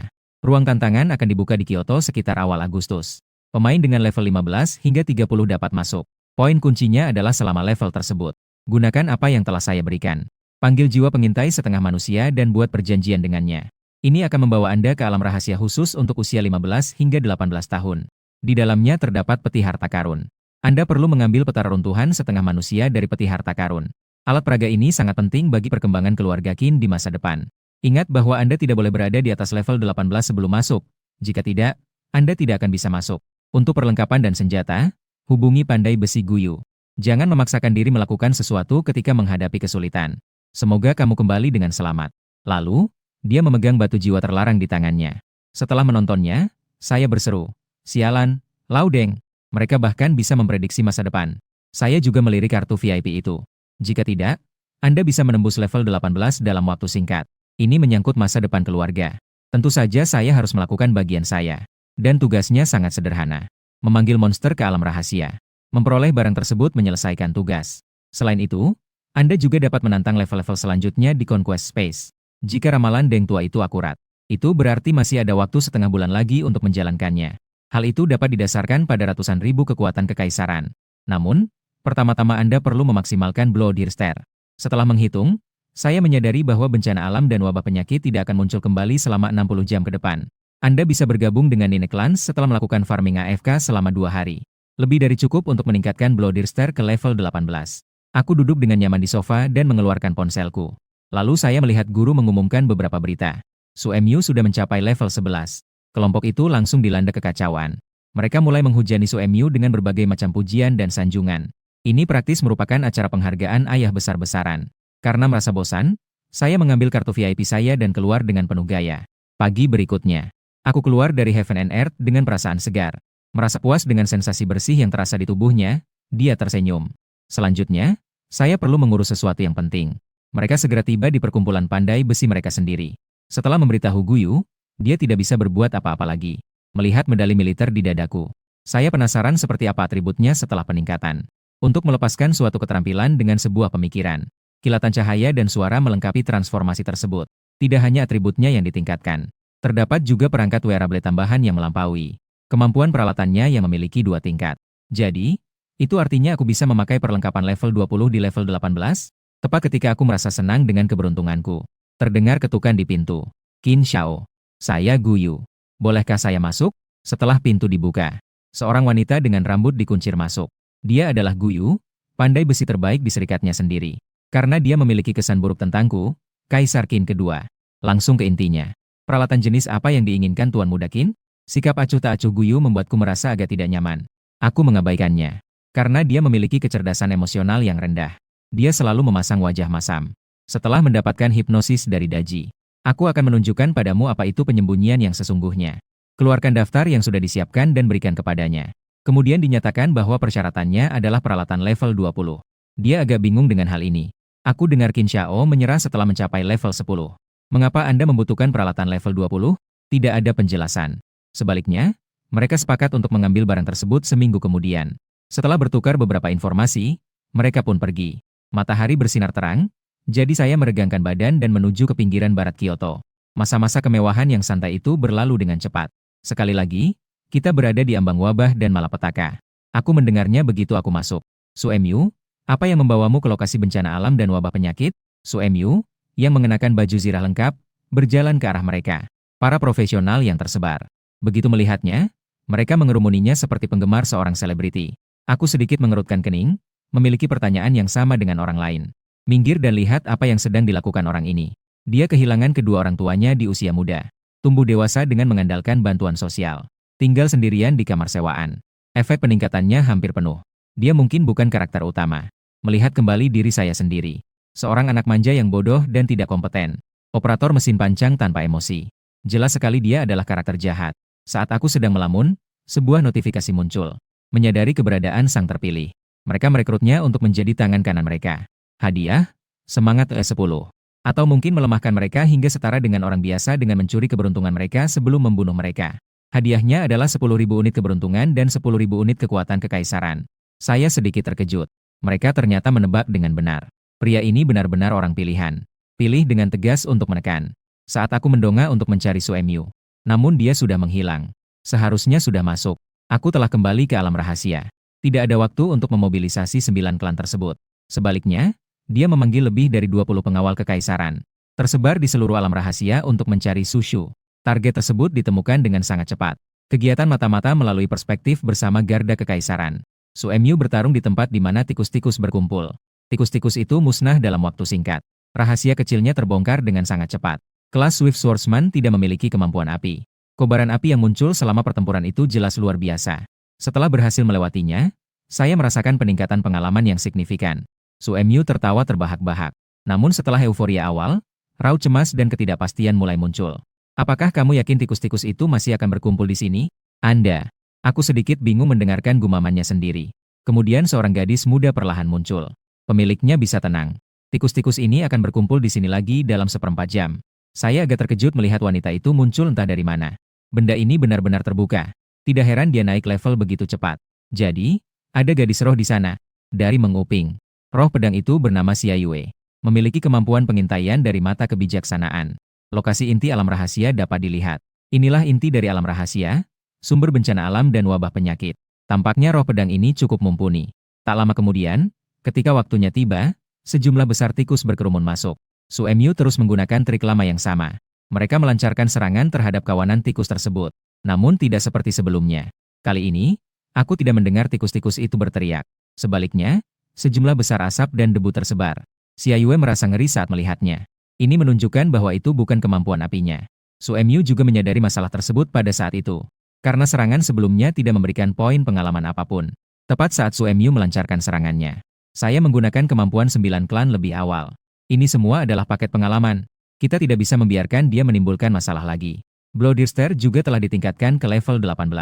ruang tantangan akan dibuka di Kyoto sekitar awal Agustus. Pemain dengan level 15 hingga 30 dapat masuk. Poin kuncinya adalah selama level tersebut. Gunakan apa yang telah saya berikan. Panggil jiwa pengintai setengah manusia dan buat perjanjian dengannya. Ini akan membawa Anda ke alam rahasia khusus untuk usia 15 hingga 18 tahun. Di dalamnya terdapat peti harta karun. Anda perlu mengambil peta runtuhan setengah manusia dari peti harta karun. Alat peraga ini sangat penting bagi perkembangan keluarga Qin di masa depan. Ingat bahwa Anda tidak boleh berada di atas level 18 sebelum masuk. Jika tidak, Anda tidak akan bisa masuk. Untuk perlengkapan dan senjata, hubungi Pandai Besi Guyu. Jangan memaksakan diri melakukan sesuatu ketika menghadapi kesulitan. Semoga kamu kembali dengan selamat. Lalu, Dia memegang batu jiwa terlarang di tangannya. Setelah menontonnya, saya berseru, "Sialan, Laudeng." Mereka bahkan bisa memprediksi masa depan. Saya juga melirik kartu VIP itu. Jika tidak, Anda bisa menembus level 18 dalam waktu singkat. Ini menyangkut masa depan keluarga. Tentu saja saya harus melakukan bagian saya. Dan tugasnya sangat sederhana. Memanggil monster ke alam rahasia. Memperoleh barang tersebut menyelesaikan tugas. Selain itu, Anda juga dapat menantang level-level selanjutnya di Conquest Space. Jika ramalan Deng tua itu akurat, itu berarti masih ada waktu setengah bulan lagi untuk menjalankannya. Hal itu dapat didasarkan pada ratusan ribu kekuatan kekaisaran. Namun, pertama-tama Anda perlu memaksimalkan Blood Dirster. Setelah menghitung, saya menyadari bahwa bencana alam dan wabah penyakit tidak akan muncul kembali selama 60 jam ke depan. Anda bisa bergabung dengan Nine Clans setelah melakukan farming AFK selama 2 hari. Lebih dari cukup untuk meningkatkan Blood Dirster ke level 18. Aku duduk dengan nyaman di sofa dan mengeluarkan ponselku. Lalu saya melihat guru mengumumkan beberapa berita. Su Mu sudah mencapai level 11. Kelompok itu langsung dilanda kekacauan. Mereka mulai menghujani Su Mu dengan berbagai macam pujian dan sanjungan. Ini praktis merupakan acara penghargaan ayah besar-besaran. Karena merasa bosan, saya mengambil kartu VIP saya dan keluar dengan penuh gaya. Pagi berikutnya, aku keluar dari Heaven and Earth dengan perasaan segar. Merasa puas dengan sensasi bersih yang terasa di tubuhnya, dia tersenyum. Selanjutnya, saya perlu mengurus sesuatu yang penting. Mereka segera tiba di perkumpulan pandai besi mereka sendiri. Setelah memberitahu Guyu, dia tidak bisa berbuat apa-apa lagi. Melihat medali militer di dadaku, saya penasaran seperti apa atributnya setelah peningkatan. Untuk melepaskan suatu keterampilan dengan sebuah pemikiran, kilatan cahaya dan suara melengkapi transformasi tersebut. Tidak hanya atributnya yang ditingkatkan, terdapat juga perangkat wearable tambahan yang melampaui. Kemampuan peralatannya yang memiliki 2 tingkat. Jadi, itu artinya aku bisa memakai perlengkapan level 20 di level 18? Tepat ketika aku merasa senang dengan keberuntunganku. Terdengar ketukan di pintu. Qin Xiao. Saya Guyu. Bolehkah saya masuk? Setelah pintu dibuka, seorang wanita dengan rambut dikuncir masuk. Dia adalah Guyu, pandai besi terbaik di serikatnya sendiri. Karena dia memiliki kesan buruk tentangku, Kaisar Qin kedua. Langsung ke intinya. Peralatan jenis apa yang diinginkan Tuan Muda Qin? Sikap acuh tak acuh Guyu membuatku merasa agak tidak nyaman. Aku mengabaikannya. Karena dia memiliki kecerdasan emosional yang rendah. Dia selalu memasang wajah masam. Setelah mendapatkan hipnosis dari Daji, aku akan menunjukkan padamu apa itu penyembunyian yang sesungguhnya. Keluarkan daftar yang sudah disiapkan dan berikan kepadanya. Kemudian dinyatakan bahwa persyaratannya adalah peralatan level 20. Dia agak bingung dengan hal ini. Aku dengar Qin Xiao menyerah setelah mencapai level 10. Mengapa Anda membutuhkan peralatan level 20? Tidak ada penjelasan. Sebaliknya, mereka sepakat untuk mengambil barang tersebut seminggu kemudian. Setelah bertukar beberapa informasi, mereka pun pergi. Matahari bersinar terang, jadi saya meregangkan badan dan menuju ke pinggiran barat Kyoto. Masa-masa kemewahan yang santai itu berlalu dengan cepat. Sekali lagi, kita berada di ambang wabah dan malapetaka. Aku mendengarnya begitu aku masuk. Su Mu, apa yang membawamu ke lokasi bencana alam dan wabah penyakit? Su Mu, yang mengenakan baju zirah lengkap, berjalan ke arah mereka. Para profesional yang tersebar. Begitu melihatnya, mereka mengerumuninya seperti penggemar seorang selebriti. Aku sedikit mengerutkan kening, memiliki pertanyaan yang sama dengan orang lain. Minggir dan lihat apa yang sedang dilakukan orang ini. Dia kehilangan kedua orang tuanya di usia muda. Tumbuh dewasa dengan mengandalkan bantuan sosial. Tinggal sendirian di kamar sewaan. Efek peningkatannya hampir penuh. Dia mungkin bukan karakter utama. Melihat kembali diri saya sendiri. Seorang anak manja yang bodoh dan tidak kompeten. Operator mesin pancang tanpa emosi. Jelas sekali dia adalah karakter jahat. Saat aku sedang melamun, sebuah notifikasi muncul. Menyadari keberadaan sang terpilih. Mereka merekrutnya untuk menjadi tangan kanan mereka. Hadiah, semangat E10. Atau mungkin melemahkan mereka hingga setara dengan orang biasa dengan mencuri keberuntungan mereka sebelum membunuh mereka. Hadiahnya adalah 10.000 unit keberuntungan dan 10.000 unit kekuatan kekaisaran. Saya sedikit terkejut. Mereka ternyata menebak dengan benar. Pria ini benar-benar orang pilihan. Pilih dengan tegas untuk menekan. Saat aku mendongak untuk mencari Su Mu. Namun dia sudah menghilang. Seharusnya sudah masuk. Aku telah kembali ke alam rahasia. Tidak ada waktu untuk memobilisasi 9 klan tersebut. Sebaliknya, dia memanggil lebih dari 20 pengawal kekaisaran. Tersebar di seluruh alam rahasia untuk mencari Su Shu. Target tersebut ditemukan dengan sangat cepat. Kegiatan mata-mata melalui perspektif bersama garda kekaisaran. Su Mu bertarung di tempat di mana tikus-tikus berkumpul. Tikus-tikus itu musnah dalam waktu singkat. Rahasia kecilnya terbongkar dengan sangat cepat. Kelas Swift Swordsman tidak memiliki kemampuan api. Kobaran api yang muncul selama pertempuran itu jelas luar biasa. Setelah berhasil melewatinya, saya merasakan peningkatan pengalaman yang signifikan. Su Mu tertawa terbahak-bahak. Namun setelah euforia awal, Raut cemas dan ketidakpastian mulai muncul. Apakah kamu yakin tikus-tikus itu masih akan berkumpul di sini? Anda. Aku sedikit bingung mendengarkan gumamannya sendiri. Kemudian seorang gadis muda perlahan muncul. Pemiliknya bisa tenang. Tikus-tikus ini akan berkumpul di sini lagi dalam seperempat jam. Saya agak terkejut melihat wanita itu muncul entah dari mana. Benda ini benar-benar terbuka. Tidak heran dia naik level begitu cepat. Jadi, ada gadis roh di sana. Dari menguping. Roh pedang itu bernama Xia Yue. Memiliki kemampuan pengintaian dari mata kebijaksanaan. Lokasi inti alam rahasia dapat dilihat. Inilah inti dari alam rahasia, sumber bencana alam dan wabah penyakit. Tampaknya roh pedang ini cukup mumpuni. Tak lama kemudian, ketika waktunya tiba, sejumlah besar tikus berkerumun masuk. Su Emyu terus menggunakan trik lama yang sama. Mereka melancarkan serangan terhadap kawanan tikus tersebut. Namun tidak seperti sebelumnya. Kali ini, aku tidak mendengar tikus-tikus itu berteriak. Sebaliknya, sejumlah besar asap dan debu tersebar. Xia Yue merasa ngeri saat melihatnya. Ini menunjukkan bahwa itu bukan kemampuan apinya. Su Emyu juga menyadari masalah tersebut pada saat itu. Karena serangan sebelumnya tidak memberikan poin pengalaman apapun. Tepat saat Su Emyu melancarkan serangannya. Saya menggunakan kemampuan 9 klan lebih awal. Ini semua adalah paket pengalaman. Kita tidak bisa membiarkan dia menimbulkan masalah lagi. Bloodthirster juga telah ditingkatkan ke level 18.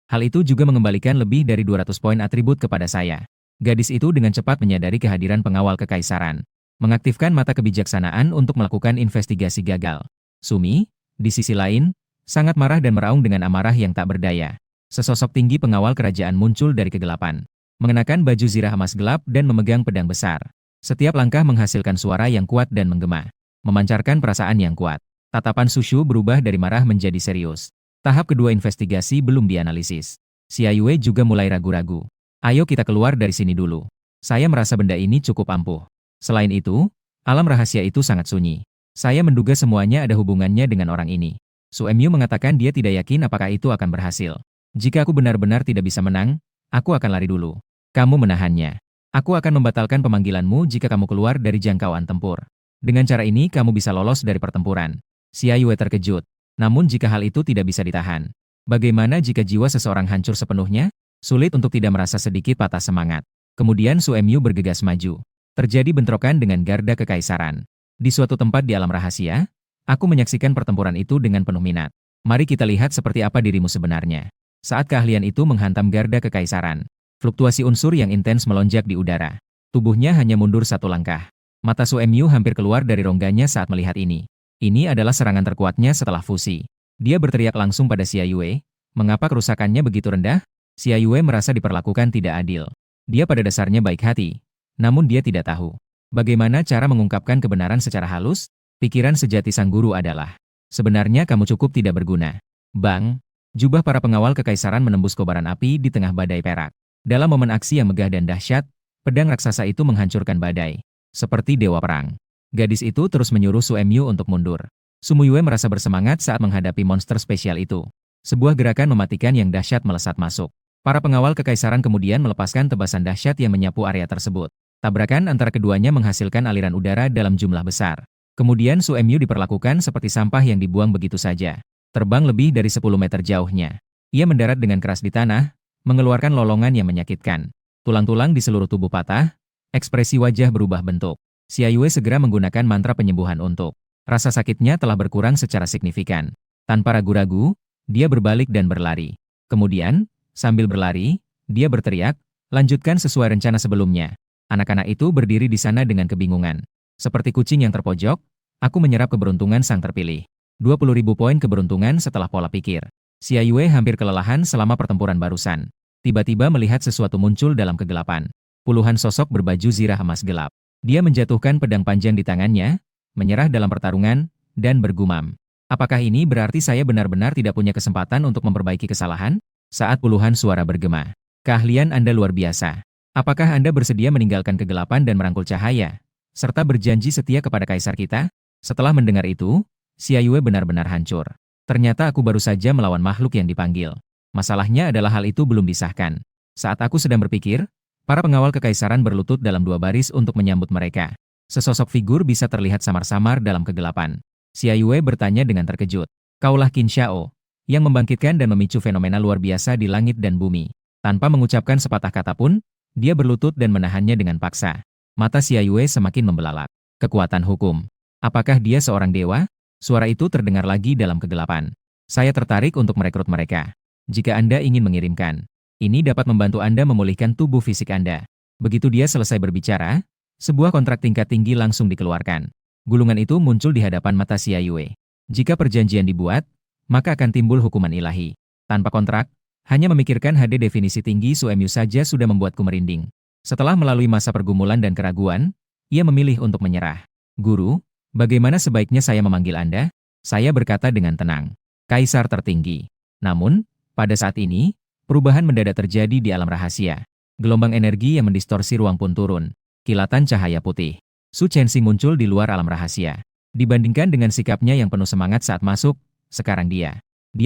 Hal itu juga mengembalikan lebih dari 200 poin atribut kepada saya. Gadis itu dengan cepat menyadari kehadiran pengawal kekaisaran. Mengaktifkan mata kebijaksanaan untuk melakukan investigasi gagal. Sumi, di sisi lain, sangat marah dan meraung dengan amarah yang tak berdaya. Sesosok tinggi pengawal kerajaan muncul dari kegelapan. Mengenakan baju zirah emas gelap dan memegang pedang besar. Setiap langkah menghasilkan suara yang kuat dan menggema. Memancarkan perasaan yang kuat. Tatapan Sushu berubah dari marah menjadi serius. Tahap kedua investigasi belum dianalisis. Xia Yue juga mulai ragu-ragu. Ayo kita keluar dari sini dulu. Saya merasa benda ini cukup ampuh. Selain itu, alam rahasia itu sangat sunyi. Saya menduga semuanya ada hubungannya dengan orang ini. Su Emyu mengatakan dia tidak yakin apakah itu akan berhasil. Jika aku benar-benar tidak bisa menang, aku akan lari dulu. Kamu menahannya. Aku akan membatalkan pemanggilanmu jika kamu keluar dari jangkauan tempur. Dengan cara ini kamu bisa lolos dari pertempuran. Xia Yue terkejut. Namun jika hal itu tidak bisa ditahan, bagaimana jika jiwa seseorang hancur sepenuhnya? Sulit untuk tidak merasa sedikit patah semangat. Kemudian Su Emyu bergegas maju. Terjadi bentrokan dengan garda kekaisaran. Di suatu tempat di alam rahasia, aku menyaksikan pertempuran itu dengan penuh minat. Mari kita lihat seperti apa dirimu sebenarnya. Saat keahlian itu menghantam garda kekaisaran, fluktuasi unsur yang intens melonjak di udara. Tubuhnya hanya mundur satu langkah. Mata Su Emyu hampir keluar dari rongganya saat melihat ini. Ini adalah serangan terkuatnya setelah fusi. Dia berteriak langsung pada Xia Yue. Mengapa kerusakannya begitu rendah? Xia Yue merasa diperlakukan tidak adil. Dia pada dasarnya baik hati. Namun dia tidak tahu. Bagaimana cara mengungkapkan kebenaran secara halus? Pikiran sejati sang guru adalah, sebenarnya kamu cukup tidak berguna. Bang! Jubah para pengawal kekaisaran menembus kobaran api di tengah badai perak. Dalam momen aksi yang megah dan dahsyat, pedang raksasa itu menghancurkan badai. Seperti dewa perang. Gadis itu terus menyuruh Su Emyu untuk mundur. Su Yue merasa bersemangat saat menghadapi monster spesial itu. Sebuah gerakan mematikan yang dahsyat melesat masuk. Para pengawal kekaisaran kemudian melepaskan tebasan dahsyat yang menyapu area tersebut. Tabrakan antara keduanya menghasilkan aliran udara dalam jumlah besar. Kemudian Su Emyu diperlakukan seperti sampah yang dibuang begitu saja. Terbang lebih dari 10 meter jauhnya. Ia mendarat dengan keras di tanah, mengeluarkan lolongan yang menyakitkan. Tulang-tulang di seluruh tubuh patah, ekspresi wajah berubah bentuk. Xia Yue segera menggunakan mantra penyembuhan untuk. Rasa sakitnya telah berkurang secara signifikan. Tanpa ragu-ragu, dia berbalik dan berlari. Kemudian, sambil berlari, dia berteriak, lanjutkan sesuai rencana sebelumnya. Anak-anak itu berdiri di sana dengan kebingungan. Seperti kucing yang terpojok, aku menyerap keberuntungan sang terpilih. 20.000 poin keberuntungan setelah pola pikir. Xia Yue hampir kelelahan selama pertempuran barusan. Tiba-tiba melihat sesuatu muncul dalam kegelapan. Puluhan sosok berbaju zirah emas gelap. Dia menjatuhkan pedang panjang di tangannya, menyerah dalam pertarungan, dan bergumam. Apakah ini berarti saya benar-benar tidak punya kesempatan untuk memperbaiki kesalahan? Saat puluhan suara bergema. Keahlian Anda luar biasa. Apakah Anda bersedia meninggalkan kegelapan dan merangkul cahaya? Serta berjanji setia kepada kaisar kita? Setelah mendengar itu, Xia Yue benar-benar hancur. Ternyata aku baru saja melawan makhluk yang dipanggil. Masalahnya adalah hal itu belum disahkan. Saat aku sedang berpikir, para pengawal kekaisaran berlutut dalam dua baris untuk menyambut mereka. Sesosok figur bisa terlihat samar-samar dalam kegelapan. Xia Yue bertanya dengan terkejut. Kaulah Qin Xiao, yang membangkitkan dan memicu fenomena luar biasa di langit dan bumi. Tanpa mengucapkan sepatah kata pun, dia berlutut dan menahannya dengan paksa. Mata Xia Yue semakin membelalak. Kekuatan hukum. Apakah dia seorang dewa? Suara itu terdengar lagi dalam kegelapan. Saya tertarik untuk merekrut mereka. Jika Anda ingin mengirimkan, ini dapat membantu Anda memulihkan tubuh fisik Anda. Begitu dia selesai berbicara, sebuah kontrak tingkat tinggi langsung dikeluarkan. Gulungan itu muncul di hadapan mata Xia Yue. Jika perjanjian dibuat, maka akan timbul hukuman ilahi. Tanpa kontrak, hanya memikirkan HD definisi tinggi Suemyu saja sudah membuatku merinding. Setelah melalui masa pergumulan dan keraguan, ia memilih untuk menyerah. Guru, bagaimana sebaiknya saya memanggil Anda? Saya berkata dengan tenang. Kaisar tertinggi. Namun, pada saat ini, perubahan mendadak terjadi di alam rahasia. Gelombang energi yang mendistorsi ruang pun turun. Kilatan cahaya putih. Su Chenxing muncul di luar alam rahasia. Dibandingkan dengan sikapnya yang penuh semangat saat masuk, sekarang dia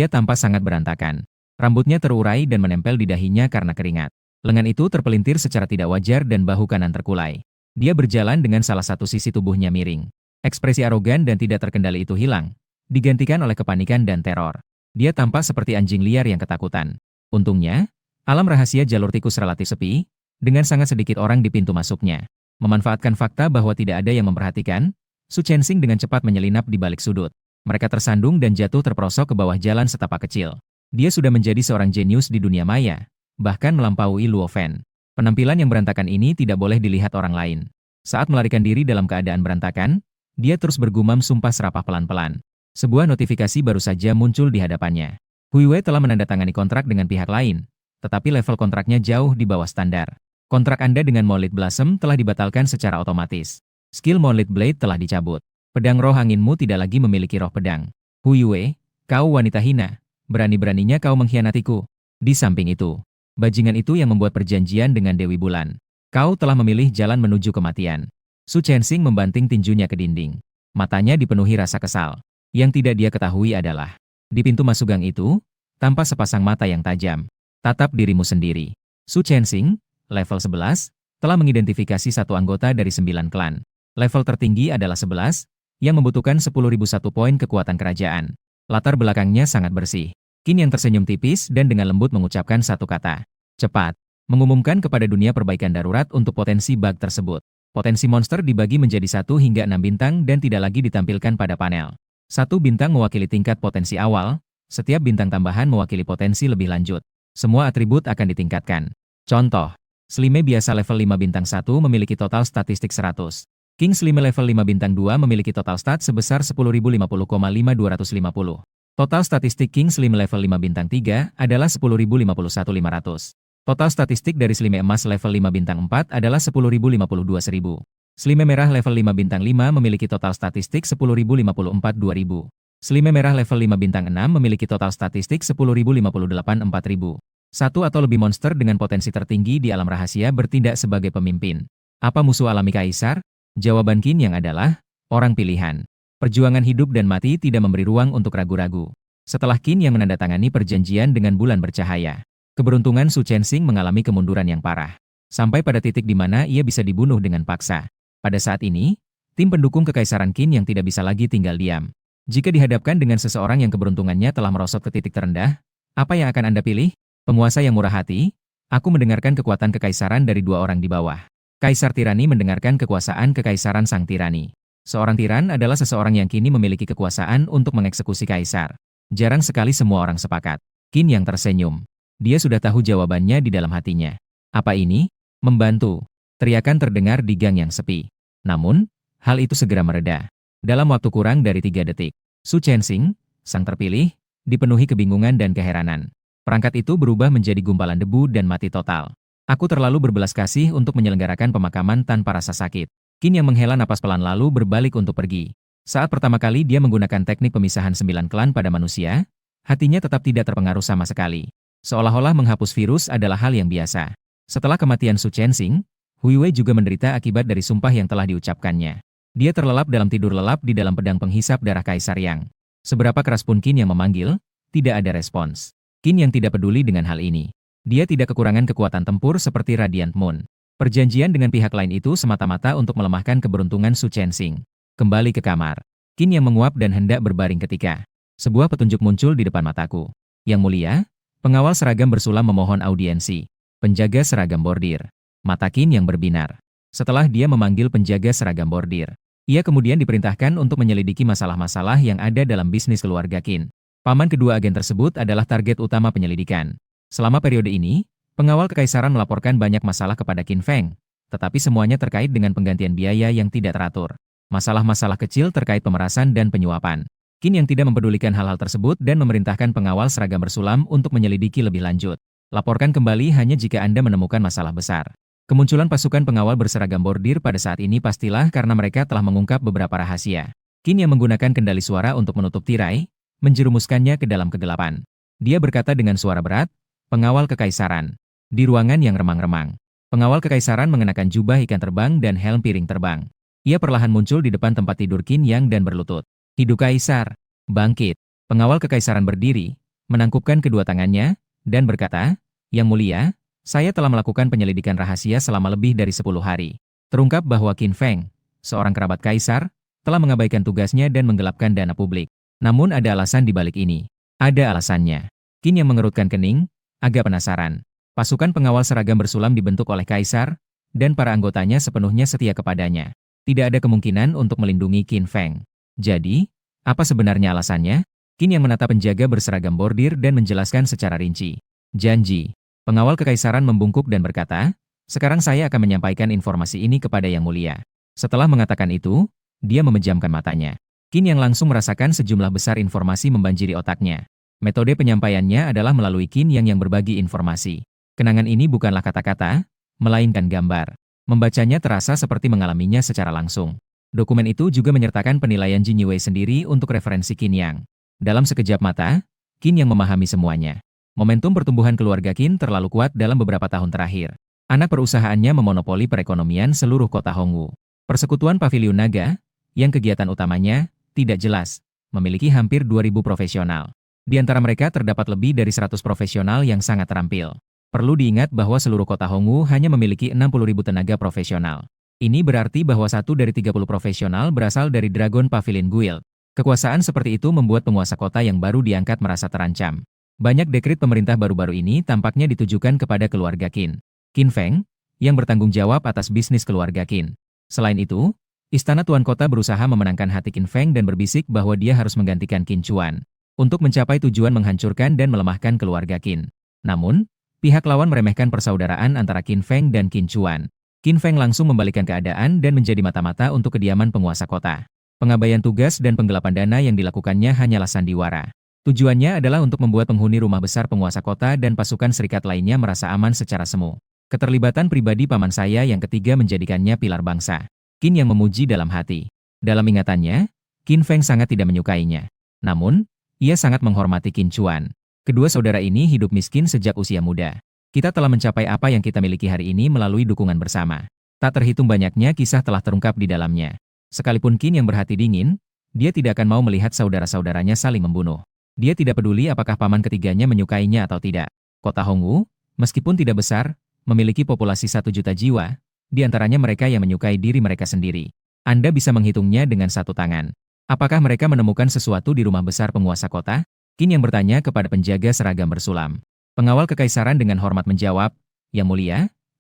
tampak sangat berantakan. Rambutnya terurai dan menempel di dahinya karena keringat. Lengan itu terpelintir secara tidak wajar dan bahu kanan terkulai. Dia berjalan dengan salah satu sisi tubuhnya miring. Ekspresi arogan dan tidak terkendali itu hilang, digantikan oleh kepanikan dan teror. Dia tampak seperti anjing liar yang ketakutan. Untungnya, alam rahasia jalur tikus relatif sepi, dengan sangat sedikit orang di pintu masuknya. Memanfaatkan fakta bahwa tidak ada yang memperhatikan, Su Chenxing dengan cepat menyelinap di balik sudut. Mereka tersandung dan jatuh terperosok ke bawah jalan setapak kecil. Dia sudah menjadi seorang jenius di dunia maya, bahkan melampaui Luo Fan. Penampilan yang berantakan ini tidak boleh dilihat orang lain. Saat melarikan diri dalam keadaan berantakan, dia terus bergumam sumpah serapah pelan-pelan. Sebuah notifikasi baru saja muncul di hadapannya. Hui Wei telah menandatangani kontrak dengan pihak lain, tetapi level kontraknya jauh di bawah standar. Kontrak Anda dengan Monolith Blossom telah dibatalkan secara otomatis. Skill Monolith Blade telah dicabut. Pedang roh anginmu tidak lagi memiliki roh pedang. Hui Wei, kau wanita hina. Berani-beraninya kau mengkhianatiku. Di samping itu, bajingan itu yang membuat perjanjian dengan Dewi Bulan. Kau telah memilih jalan menuju kematian. Su Chenxing membanting tinjunya ke dinding. Matanya dipenuhi rasa kesal. Yang tidak dia ketahui adalah, di pintu masuk gang itu, tampak sepasang mata yang tajam. Tatap dirimu sendiri. Su Chenxing, level 11, telah mengidentifikasi satu anggota dari 9 klan. Level tertinggi adalah 11, yang membutuhkan 10.001 poin kekuatan kerajaan. Latar belakangnya sangat bersih. Qin yang tersenyum tipis dan dengan lembut mengucapkan satu kata. Cepat. Mengumumkan kepada dunia perbaikan darurat untuk potensi bug tersebut. Potensi monster dibagi menjadi 1 hingga 6 bintang dan tidak lagi ditampilkan pada panel. 1 bintang mewakili tingkat potensi awal, setiap bintang tambahan mewakili potensi lebih lanjut. Semua atribut akan ditingkatkan. Contoh, Slime biasa level 5 bintang 1 memiliki total statistik 100. King Slime level 5 bintang 2 memiliki total stat sebesar 10.050,5250. Total statistik King Slime level 5 bintang 3 adalah 10.051.500. Total statistik dari Slime emas level 5 bintang 4 adalah 10.052.1000. Slime merah level 5 bintang 5 memiliki total statistik 10.054.2000. Slime merah level 5 bintang 6 memiliki total statistik 10.058.4000. Satu atau lebih monster dengan potensi tertinggi di alam rahasia bertindak sebagai pemimpin. Apa musuh alami Kaisar? Jawaban Qin yang adalah, orang pilihan. Perjuangan hidup dan mati tidak memberi ruang untuk ragu-ragu. Setelah Qin yang menandatangani perjanjian dengan bulan bercahaya, keberuntungan Su Chenxing mengalami kemunduran yang parah. Sampai pada titik di mana ia bisa dibunuh dengan paksa. Pada saat ini, tim pendukung kekaisaran Qin yang tidak bisa lagi tinggal diam. Jika dihadapkan dengan seseorang yang keberuntungannya telah merosot ke titik terendah, apa yang akan Anda pilih? Penguasa yang murah hati? Aku mendengarkan kekuatan kekaisaran dari 2 orang di bawah. Kaisar Tirani mendengarkan kekuasaan kekaisaran sang tirani. Seorang tiran adalah seseorang yang kini memiliki kekuasaan untuk mengeksekusi kaisar. Jarang sekali semua orang sepakat. Qin yang tersenyum. Dia sudah tahu jawabannya di dalam hatinya. Apa ini? Membantu. Teriakan terdengar di gang yang sepi. Namun, hal itu segera mereda. Dalam waktu kurang dari 3 detik, Su Chenxing, sang terpilih, dipenuhi kebingungan dan keheranan. Perangkat itu berubah menjadi gumpalan debu dan mati total. Aku terlalu berbelas kasih untuk menyelenggarakan pemakaman tanpa rasa sakit. Qin yang menghela napas pelan lalu berbalik untuk pergi. Saat pertama kali dia menggunakan teknik pemisahan 9 klan pada manusia, hatinya tetap tidak terpengaruh sama sekali. Seolah-olah menghapus virus adalah hal yang biasa. Setelah kematian Su Chenxing, Hui Wei juga menderita akibat dari sumpah yang telah diucapkannya. Dia terlelap dalam tidur lelap di dalam pedang penghisap darah Kaisar Yang. Seberapa keras pun Qin yang memanggil, tidak ada respons. Qin yang tidak peduli dengan hal ini. Dia tidak kekurangan kekuatan tempur seperti Radiant Moon. Perjanjian dengan pihak lain itu semata-mata untuk melemahkan keberuntungan Su Chenxing. Kembali ke kamar. Qin yang menguap dan hendak berbaring ketika sebuah petunjuk muncul di depan mataku. Yang mulia, pengawal seragam bersulam memohon audiensi. Penjaga seragam bordir. Mata Qin yang berbinar. Setelah dia memanggil penjaga seragam bordir, Ia kemudian diperintahkan untuk menyelidiki masalah-masalah yang ada dalam bisnis keluarga Qin. Paman kedua agen tersebut adalah target utama penyelidikan. Selama periode ini, pengawal kekaisaran melaporkan banyak masalah kepada Qin Feng, tetapi semuanya terkait dengan penggantian biaya yang tidak teratur. Masalah-masalah kecil terkait pemerasan dan penyuapan. Qin yang tidak mempedulikan hal-hal tersebut dan memerintahkan pengawal seragam bersulam untuk menyelidiki lebih lanjut. Laporkan kembali hanya jika Anda menemukan masalah besar. Kemunculan pasukan pengawal berseragam bordir pada saat ini pastilah karena mereka telah mengungkap beberapa rahasia. Qin yang menggunakan kendali suara untuk menutup tirai, menjerumuskannya ke dalam kegelapan. Dia berkata dengan suara berat, "Pengawal kekaisaran." Di ruangan yang remang-remang, pengawal kekaisaran mengenakan jubah ikan terbang dan helm piring terbang. Ia perlahan muncul di depan tempat tidur Qin Yang dan berlutut. "Hidup Kaisar!" Bangkit. Pengawal kekaisaran berdiri, menangkupkan kedua tangannya, dan berkata, "Yang mulia, saya telah melakukan penyelidikan rahasia selama lebih dari 10 hari. Terungkap bahwa Qin Feng, seorang kerabat kaisar, telah mengabaikan tugasnya dan menggelapkan dana publik. Namun ada alasan di balik ini." "Ada alasannya." Qin yang mengerutkan kening, agak penasaran. Pasukan pengawal seragam bersulam dibentuk oleh kaisar, dan para anggotanya sepenuhnya setia kepadanya. Tidak ada kemungkinan untuk melindungi Qin Feng. Jadi, apa sebenarnya alasannya? Qin yang menatap penjaga berseragam bordir dan menjelaskan secara rinci. "Janji." Pengawal kekaisaran membungkuk dan berkata, "Sekarang saya akan menyampaikan informasi ini kepada Yang Mulia." Setelah mengatakan itu, dia memejamkan matanya. Qin yang langsung merasakan sejumlah besar informasi membanjiri otaknya. Metode penyampaiannya adalah melalui Qin yang berbagi informasi. Kenangan ini bukanlah kata-kata, melainkan gambar. Membacanya terasa seperti mengalaminya secara langsung. Dokumen itu juga menyertakan penilaian Jin Yue sendiri untuk referensi Qin Yang. Dalam sekejap mata, Qin yang memahami semuanya. Momentum pertumbuhan keluarga Qin terlalu kuat dalam beberapa tahun terakhir. Anak perusahaannya memonopoli perekonomian seluruh kota Hongwu. Persekutuan Paviliun Naga, yang kegiatan utamanya tidak jelas, memiliki hampir 2.000 profesional. Di antara mereka terdapat lebih dari 100 profesional yang sangat terampil. Perlu diingat bahwa seluruh kota Hongwu hanya memiliki 60.000 tenaga profesional. Ini berarti bahwa 1 dari 30 profesional berasal dari Dragon Pavilion Guild. Kekuasaan seperti itu membuat penguasa kota yang baru diangkat merasa terancam. Banyak dekret pemerintah baru-baru ini tampaknya ditujukan kepada keluarga Qin. Qin Feng, yang bertanggung jawab atas bisnis keluarga Qin. Selain itu, Istana Tuan Kota berusaha memenangkan hati Qin Feng dan berbisik bahwa dia harus menggantikan Qin Chuan untuk mencapai tujuan menghancurkan dan melemahkan keluarga Qin. Namun, pihak lawan meremehkan persaudaraan antara Qin Feng dan Qin Chuan. Qin Feng langsung membalikkan keadaan dan menjadi mata-mata untuk kediaman penguasa kota. Pengabaian tugas dan penggelapan dana yang dilakukannya hanyalah sandiwara. Tujuannya adalah untuk membuat penghuni rumah besar penguasa kota dan pasukan serikat lainnya merasa aman secara semu. Keterlibatan pribadi paman saya yang ketiga menjadikannya pilar bangsa. Qin yang memuji dalam hati. Dalam ingatannya, Qin Feng sangat tidak menyukainya. Namun, ia sangat menghormati Qin Chuan. Kedua saudara ini hidup miskin sejak usia muda. Kita telah mencapai apa yang kita miliki hari ini melalui dukungan bersama. Tak terhitung banyaknya kisah telah terungkap di dalamnya. Sekalipun Qin yang berhati dingin, dia tidak akan mau melihat saudara-saudaranya saling membunuh. Dia tidak peduli apakah paman ketiganya menyukainya atau tidak. Kota Hongwu, meskipun tidak besar, memiliki populasi 1 juta jiwa, di antaranya mereka yang menyukai diri mereka sendiri. Anda bisa menghitungnya dengan satu tangan. Apakah mereka menemukan sesuatu di rumah besar penguasa kota? Qin yang bertanya kepada penjaga seragam bersulam. Pengawal kekaisaran dengan hormat menjawab, "Yang mulia,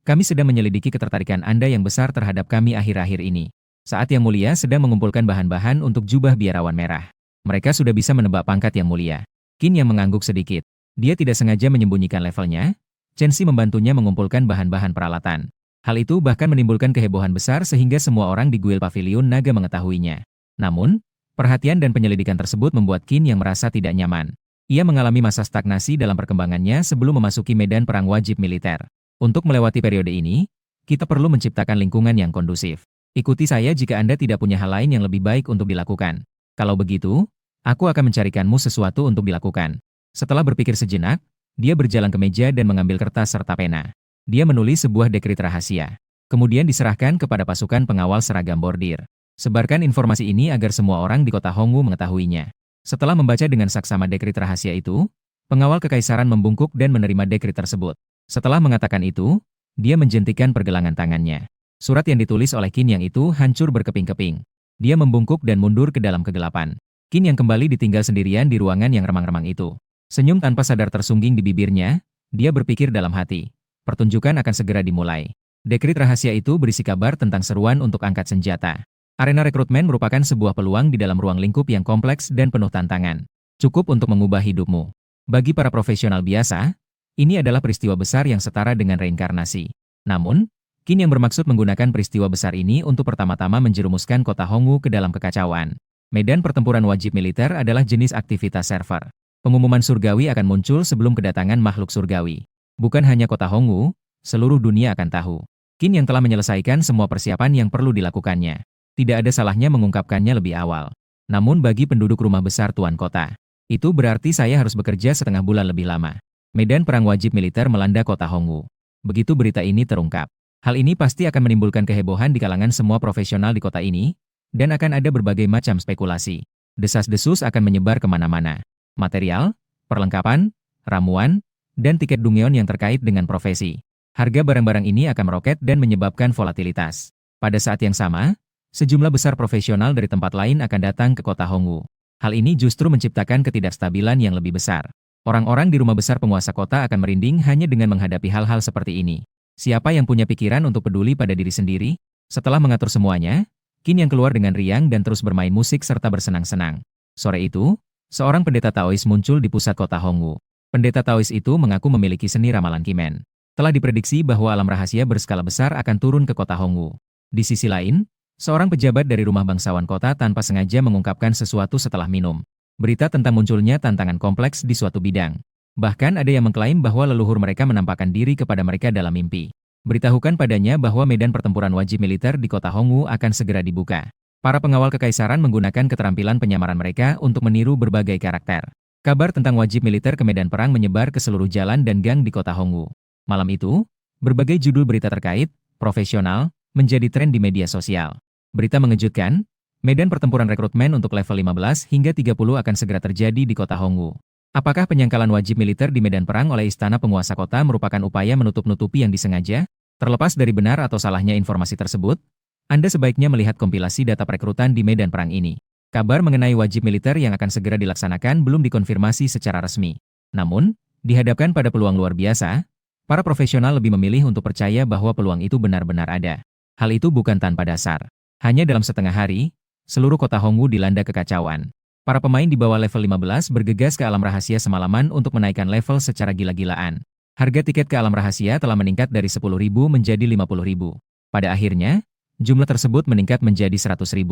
kami sedang menyelidiki ketertarikan Anda yang besar terhadap kami akhir-akhir ini. Saat Yang Mulia sedang mengumpulkan bahan-bahan untuk jubah biarawan merah. Mereka sudah bisa menebak pangkat Yang Mulia." Qin yang mengangguk sedikit. Dia tidak sengaja menyembunyikan levelnya. Chen Xi membantunya mengumpulkan bahan-bahan peralatan. Hal itu bahkan menimbulkan kehebohan besar sehingga semua orang di Guild Pavilion Naga mengetahuinya. Namun, perhatian dan penyelidikan tersebut membuat Qin yang merasa tidak nyaman. Ia mengalami masa stagnasi dalam perkembangannya sebelum memasuki medan perang wajib militer. Untuk melewati periode ini, kita perlu menciptakan lingkungan yang kondusif. Ikuti saya jika Anda tidak punya hal lain yang lebih baik untuk dilakukan. Kalau begitu, aku akan mencarikanmu sesuatu untuk dilakukan. Setelah berpikir sejenak, dia berjalan ke meja dan mengambil kertas serta pena. Dia menulis sebuah dekret rahasia. Kemudian diserahkan kepada pasukan pengawal seragam bordir. Sebarkan informasi ini agar semua orang di kota Hongwu mengetahuinya. Setelah membaca dengan saksama dekret rahasia itu, pengawal kekaisaran membungkuk dan menerima dekret tersebut. Setelah mengatakan itu, dia menjentikan pergelangan tangannya. Surat yang ditulis oleh Qin yang itu hancur berkeping-keping. Dia membungkuk dan mundur ke dalam kegelapan. Qin yang kembali ditinggal sendirian di ruangan yang remang-remang itu. Senyum tanpa sadar tersungging di bibirnya, dia berpikir dalam hati. Pertunjukan akan segera dimulai. Dekret rahasia itu berisi kabar tentang seruan untuk angkat senjata. Arena rekrutmen merupakan sebuah peluang di dalam ruang lingkup yang kompleks dan penuh tantangan. Cukup untuk mengubah hidupmu. Bagi para profesional biasa, ini adalah peristiwa besar yang setara dengan reinkarnasi. Namun, Qin yang bermaksud menggunakan peristiwa besar ini untuk pertama-tama menjerumuskan kota Hongwu ke dalam kekacauan. Medan pertempuran wajib militer adalah jenis aktivitas server. Pengumuman surgawi akan muncul sebelum kedatangan makhluk surgawi. Bukan hanya kota Hongwu, seluruh dunia akan tahu. Qin yang telah menyelesaikan semua persiapan yang perlu dilakukannya. Tidak ada salahnya mengungkapkannya lebih awal. Namun bagi penduduk rumah besar tuan kota, itu berarti saya harus bekerja setengah bulan lebih lama. Medan perang wajib militer melanda kota Hongwu. Begitu berita ini terungkap, hal ini pasti akan menimbulkan kehebohan di kalangan semua profesional di kota ini, dan akan ada berbagai macam spekulasi. Desas-desus akan menyebar kemana-mana. Material, perlengkapan, ramuan, dan tiket dungeon yang terkait dengan profesi. Harga barang-barang ini akan meroket dan menyebabkan volatilitas. Pada saat yang sama, sejumlah besar profesional dari tempat lain akan datang ke kota Hongwu. Hal ini justru menciptakan ketidakstabilan yang lebih besar. Orang-orang di rumah besar penguasa kota akan merinding hanya dengan menghadapi hal-hal seperti ini. Siapa yang punya pikiran untuk peduli pada diri sendiri? Setelah mengatur semuanya, Qin yang keluar dengan riang dan terus bermain musik serta bersenang-senang. Sore itu, seorang pendeta Taois muncul di pusat kota Hongwu. Pendeta Taois itu mengaku memiliki seni ramalan Qimen. Telah diprediksi bahwa alam rahasia berskala besar akan turun ke kota Hongwu. Di sisi lain, seorang pejabat dari rumah bangsawan kota tanpa sengaja mengungkapkan sesuatu setelah minum. Berita tentang munculnya tantangan kompleks di suatu bidang. Bahkan ada yang mengklaim bahwa leluhur mereka menampakkan diri kepada mereka dalam mimpi. Beritahukan padanya bahwa medan pertempuran wajib militer di kota Hongwu akan segera dibuka. Para pengawal kekaisaran menggunakan keterampilan penyamaran mereka untuk meniru berbagai karakter. Kabar tentang wajib militer ke medan perang menyebar ke seluruh jalan dan gang di kota Hongwu. Malam itu, berbagai judul berita terkait, profesional, menjadi tren di media sosial. Berita mengejutkan, medan pertempuran rekrutmen untuk level 15 hingga 30 akan segera terjadi di kota Hongwu. Apakah penyangkalan wajib militer di medan perang oleh istana penguasa kota merupakan upaya menutup-nutupi yang disengaja? Terlepas dari benar atau salahnya informasi tersebut, Anda sebaiknya melihat kompilasi data perekrutan di medan perang ini. Kabar mengenai wajib militer yang akan segera dilaksanakan belum dikonfirmasi secara resmi. Namun, dihadapkan pada peluang luar biasa, para profesional lebih memilih untuk percaya bahwa peluang itu benar-benar ada. Hal itu bukan tanpa dasar. Hanya dalam setengah hari, seluruh kota Hongwu dilanda kekacauan. Para pemain di bawah level 15 bergegas ke alam rahasia semalaman untuk menaikkan level secara gila-gilaan. Harga tiket ke alam rahasia telah meningkat dari 10.000 menjadi 50.000. Pada akhirnya, jumlah tersebut meningkat menjadi 100.000.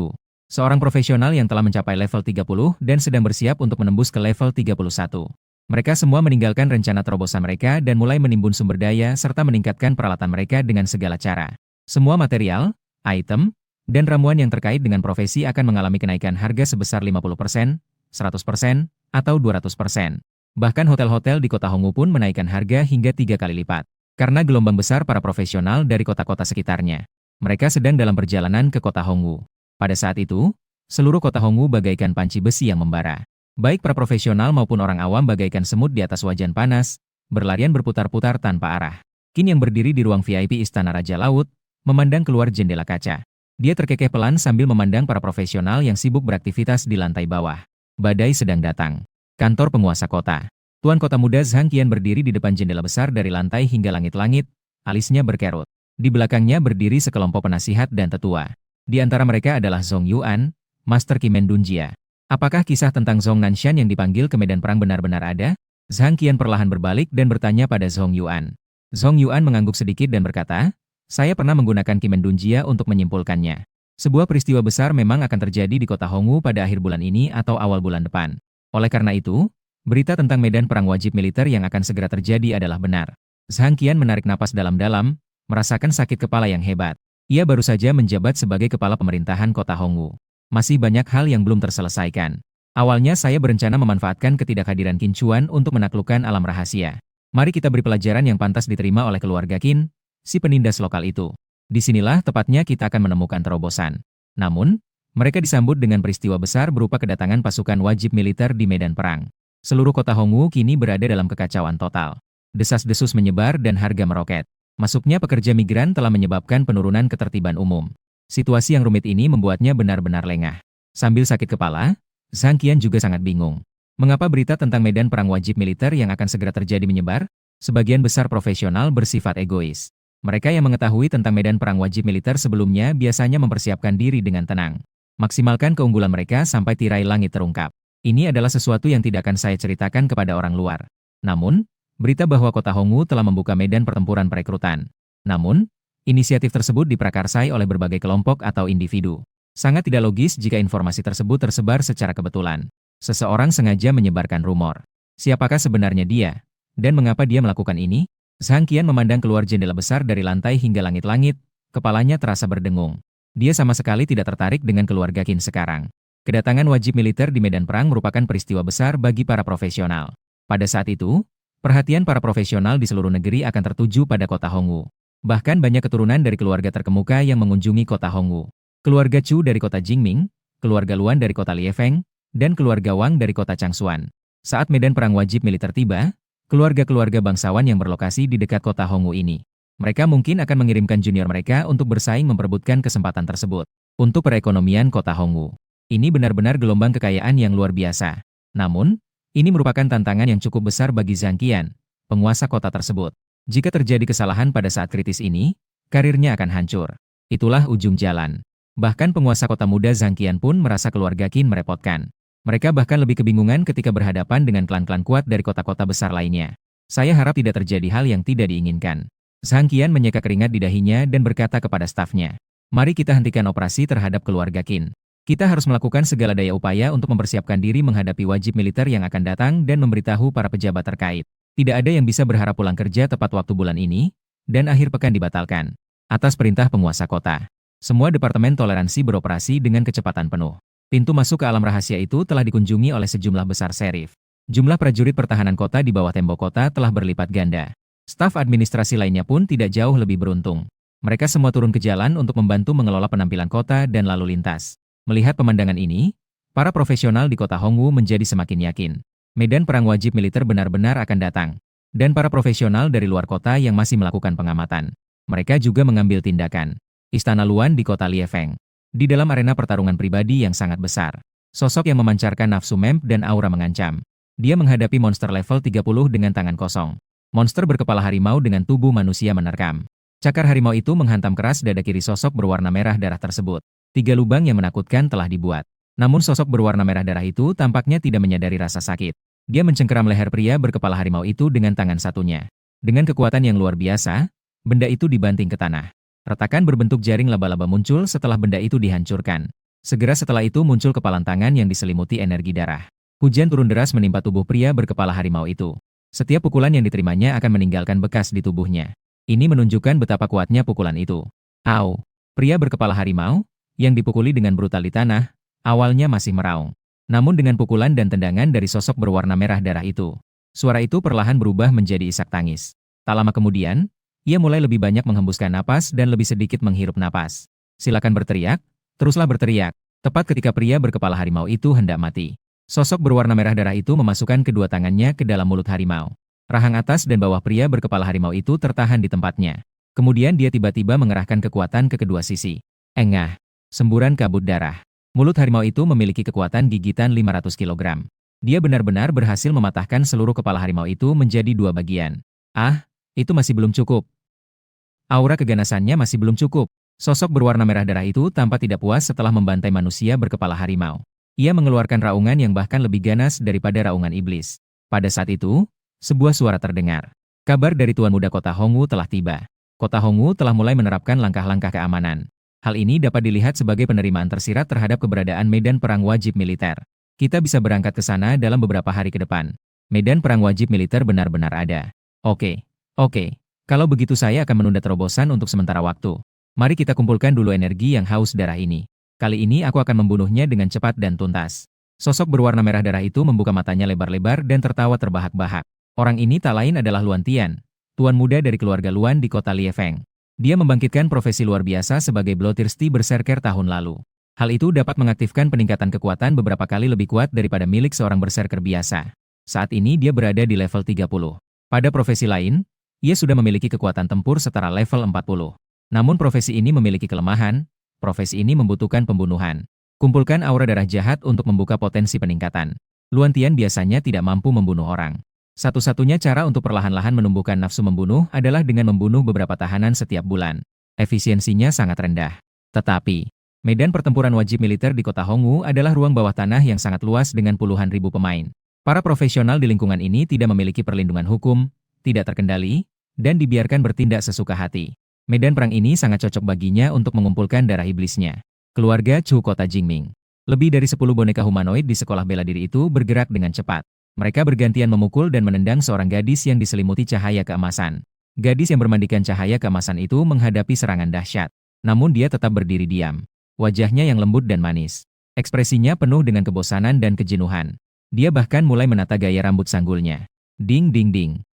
Seorang profesional yang telah mencapai level 30 dan sedang bersiap untuk menembus ke level 31. Mereka semua meninggalkan rencana terobosan mereka dan mulai menimbun sumber daya serta meningkatkan peralatan mereka dengan segala cara. Semua material, item, dan ramuan yang terkait dengan profesi akan mengalami kenaikan harga sebesar 50%, 100%, atau 200%. Bahkan hotel-hotel di kota Hongwu pun menaikkan harga hingga 3 kali lipat. Karena gelombang besar para profesional dari kota-kota sekitarnya. Mereka sedang dalam perjalanan ke kota Hongwu. Pada saat itu, seluruh kota Hongwu bagaikan panci besi yang membara. Baik para profesional maupun orang awam bagaikan semut di atas wajan panas, berlarian berputar-putar tanpa arah. Qin yang berdiri di ruang VIP Istana Raja Laut, memandang keluar jendela kaca. Dia terkekeh pelan sambil memandang para profesional yang sibuk beraktivitas di lantai bawah. Badai sedang datang. Kantor penguasa kota. Tuan kota muda Zhang Qian berdiri di depan jendela besar dari lantai hingga langit-langit, alisnya berkerut. Di belakangnya berdiri sekelompok penasihat dan tetua. Di antara mereka adalah Zhong Yuan, Master Qimen Dunjia. Apakah kisah tentang Zhong Nanshan yang dipanggil ke medan perang benar-benar ada? Zhang Qian perlahan berbalik dan bertanya pada Zhong Yuan. Zhong Yuan mengangguk sedikit dan berkata, saya pernah menggunakan Qimen Dunjia untuk menyimpulkannya. Sebuah peristiwa besar memang akan terjadi di kota Hongwu pada akhir bulan ini atau awal bulan depan. Oleh karena itu, berita tentang medan perang wajib militer yang akan segera terjadi adalah benar. Zhang Qian menarik napas dalam-dalam, merasakan sakit kepala yang hebat. Ia baru saja menjabat sebagai kepala pemerintahan kota Hongwu. Masih banyak hal yang belum terselesaikan. Awalnya saya berencana memanfaatkan ketidakhadiran Qin Chuan untuk menaklukkan alam rahasia. Mari kita beri pelajaran yang pantas diterima oleh keluarga Qin, si penindas lokal itu. Disinilah tepatnya kita akan menemukan terobosan. Namun, mereka disambut dengan peristiwa besar berupa kedatangan pasukan wajib militer di medan perang. Seluruh kota Hongwu kini berada dalam kekacauan total. Desas-desus menyebar dan harga meroket. Masuknya pekerja migran telah menyebabkan penurunan ketertiban umum. Situasi yang rumit ini membuatnya benar-benar lengah. Sambil sakit kepala, Zhang Qian juga sangat bingung. Mengapa berita tentang medan perang wajib militer yang akan segera terjadi menyebar? Sebagian besar profesional bersifat egois. Mereka yang mengetahui tentang medan perang wajib militer sebelumnya biasanya mempersiapkan diri dengan tenang. Maksimalkan keunggulan mereka sampai tirai langit terungkap. Ini adalah sesuatu yang tidak akan saya ceritakan kepada orang luar. Namun, berita bahwa kota Hongwu telah membuka medan pertempuran perekrutan. Namun, inisiatif tersebut diprakarsai oleh berbagai kelompok atau individu. Sangat tidak logis jika informasi tersebut tersebar secara kebetulan. Seseorang sengaja menyebarkan rumor. Siapakah sebenarnya dia? Dan mengapa dia melakukan ini? Zhang Qian memandang keluar jendela besar dari lantai hingga langit-langit, kepalanya terasa berdengung. Dia sama sekali tidak tertarik dengan keluarga Qin sekarang. Kedatangan wajib militer di medan perang merupakan peristiwa besar bagi para profesional. Pada saat itu, perhatian para profesional di seluruh negeri akan tertuju pada kota Hongwu. Bahkan banyak keturunan dari keluarga terkemuka yang mengunjungi kota Hongwu. Keluarga Chu dari kota Jingming, keluarga Luan dari kota Liefeng, dan keluarga Wang dari kota Changshuan. Saat medan perang wajib militer tiba, keluarga-keluarga bangsawan yang berlokasi di dekat kota Hongwu ini. Mereka mungkin akan mengirimkan junior mereka untuk bersaing memperebutkan kesempatan tersebut. Untuk perekonomian kota Hongwu, ini benar-benar gelombang kekayaan yang luar biasa. Namun, ini merupakan tantangan yang cukup besar bagi Zhang Qian, penguasa kota tersebut. Jika terjadi kesalahan pada saat kritis ini, karirnya akan hancur. Itulah ujung jalan. Bahkan penguasa kota muda Zhang Qian pun merasa keluarga Qin merepotkan. Mereka bahkan lebih kebingungan ketika berhadapan dengan klan-klan kuat dari kota-kota besar lainnya. Saya harap tidak terjadi hal yang tidak diinginkan. Zhang Qian menyeka keringat di dahinya dan berkata kepada stafnya, "Mari kita hentikan operasi terhadap keluarga Qin. Kita harus melakukan segala daya upaya untuk mempersiapkan diri menghadapi wajib militer yang akan datang dan memberitahu para pejabat terkait. Tidak ada yang bisa berharap pulang kerja tepat waktu bulan ini, dan akhir pekan dibatalkan." Atas perintah penguasa kota, semua departemen toleransi beroperasi dengan kecepatan penuh. Pintu masuk ke alam rahasia itu telah dikunjungi oleh sejumlah besar serif. Jumlah prajurit pertahanan kota di bawah tembok kota telah berlipat ganda. Staf administrasi lainnya pun tidak jauh lebih beruntung. Mereka semua turun ke jalan untuk membantu mengelola penampilan kota dan lalu lintas. Melihat pemandangan ini, para profesional di kota Hongwu menjadi semakin yakin. Medan perang wajib militer benar-benar akan datang. Dan para profesional dari luar kota yang masih melakukan pengamatan. Mereka juga mengambil tindakan. Istana Luan di kota Liefeng. Di dalam arena pertarungan pribadi yang sangat besar. Sosok yang memancarkan nafsu memp dan aura mengancam. Dia menghadapi monster level 30 dengan tangan kosong. Monster berkepala harimau dengan tubuh manusia menerkam. Cakar harimau itu menghantam keras dada kiri sosok berwarna merah darah tersebut. 3 lubang yang menakutkan telah dibuat. Namun sosok berwarna merah darah itu tampaknya tidak menyadari rasa sakit. Dia mencengkeram leher pria berkepala harimau itu dengan tangan satunya. Dengan kekuatan yang luar biasa, benda itu dibanting ke tanah. Retakan berbentuk jaring laba-laba muncul setelah benda itu dihancurkan. Segera setelah itu muncul kepalan tangan yang diselimuti energi darah. Hujan turun deras menimpa tubuh pria berkepala harimau itu. Setiap pukulan yang diterimanya akan meninggalkan bekas di tubuhnya. Ini menunjukkan betapa kuatnya pukulan itu. Au! Pria berkepala harimau, yang dipukuli dengan brutal di tanah, awalnya masih meraung. Namun dengan pukulan dan tendangan dari sosok berwarna merah darah itu, suara itu perlahan berubah menjadi isak tangis. Tak lama kemudian, ia mulai lebih banyak menghembuskan napas dan lebih sedikit menghirup napas. Silakan berteriak, teruslah berteriak. Tepat ketika pria berkepala harimau itu hendak mati. Sosok berwarna merah darah itu memasukkan kedua tangannya ke dalam mulut harimau. Rahang atas dan bawah pria berkepala harimau itu tertahan di tempatnya. Kemudian dia tiba-tiba mengerahkan kekuatan ke kedua sisi. Engah! Semburan kabut darah. Mulut harimau itu memiliki kekuatan gigitan 500 kg. Dia benar-benar berhasil mematahkan seluruh kepala harimau itu menjadi 2 bagian. Ah, itu masih belum cukup. Aura keganasannya masih belum cukup. Sosok berwarna merah darah itu tampak tidak puas setelah membantai manusia berkepala harimau. Ia mengeluarkan raungan yang bahkan lebih ganas daripada raungan iblis. Pada saat itu, sebuah suara terdengar. Kabar dari Tuan Muda Kota Hongwu telah tiba. Kota Hongwu telah mulai menerapkan langkah-langkah keamanan. Hal ini dapat dilihat sebagai penerimaan tersirat terhadap keberadaan medan perang wajib militer. Kita bisa berangkat ke sana dalam beberapa hari ke depan. Medan perang wajib militer benar-benar ada. Oke. Kalau begitu saya akan menunda terobosan untuk sementara waktu. Mari kita kumpulkan dulu energi yang haus darah ini. Kali ini aku akan membunuhnya dengan cepat dan tuntas. Sosok berwarna merah darah itu membuka matanya lebar-lebar dan tertawa terbahak-bahak. Orang ini tak lain adalah Luan Tian, tuan muda dari keluarga Luan di kota Liefeng. Dia membangkitkan profesi luar biasa sebagai Bloodthirsty Berserker tahun lalu. Hal itu dapat mengaktifkan peningkatan kekuatan beberapa kali lebih kuat daripada milik seorang berserker biasa. Saat ini dia berada di level 30. Pada profesi lain, ia sudah memiliki kekuatan tempur setara level 40. Namun profesi ini memiliki kelemahan, profesi ini membutuhkan pembunuhan. Kumpulkan aura darah jahat untuk membuka potensi peningkatan. Luan Tian biasanya tidak mampu membunuh orang. Satu-satunya cara untuk perlahan-lahan menumbuhkan nafsu membunuh adalah dengan membunuh beberapa tahanan setiap bulan. Efisiensinya sangat rendah. Tetapi, medan pertempuran wajib militer di kota Hongwu adalah ruang bawah tanah yang sangat luas dengan puluhan ribu pemain. Para profesional di lingkungan ini tidak memiliki perlindungan hukum, tidak terkendali, dan dibiarkan bertindak sesuka hati. Medan perang ini sangat cocok baginya untuk mengumpulkan darah iblisnya. Keluarga Chu Kota Jingming. Lebih dari 10 boneka humanoid di sekolah bela diri itu bergerak dengan cepat. Mereka bergantian memukul dan menendang seorang gadis yang diselimuti cahaya keemasan. Gadis yang bermandikan cahaya keemasan itu menghadapi serangan dahsyat. Namun dia tetap berdiri diam. Wajahnya yang lembut dan manis. Ekspresinya penuh dengan kebosanan dan kejenuhan. Dia bahkan mulai menata gaya rambut sanggulnya. Ding ding ding.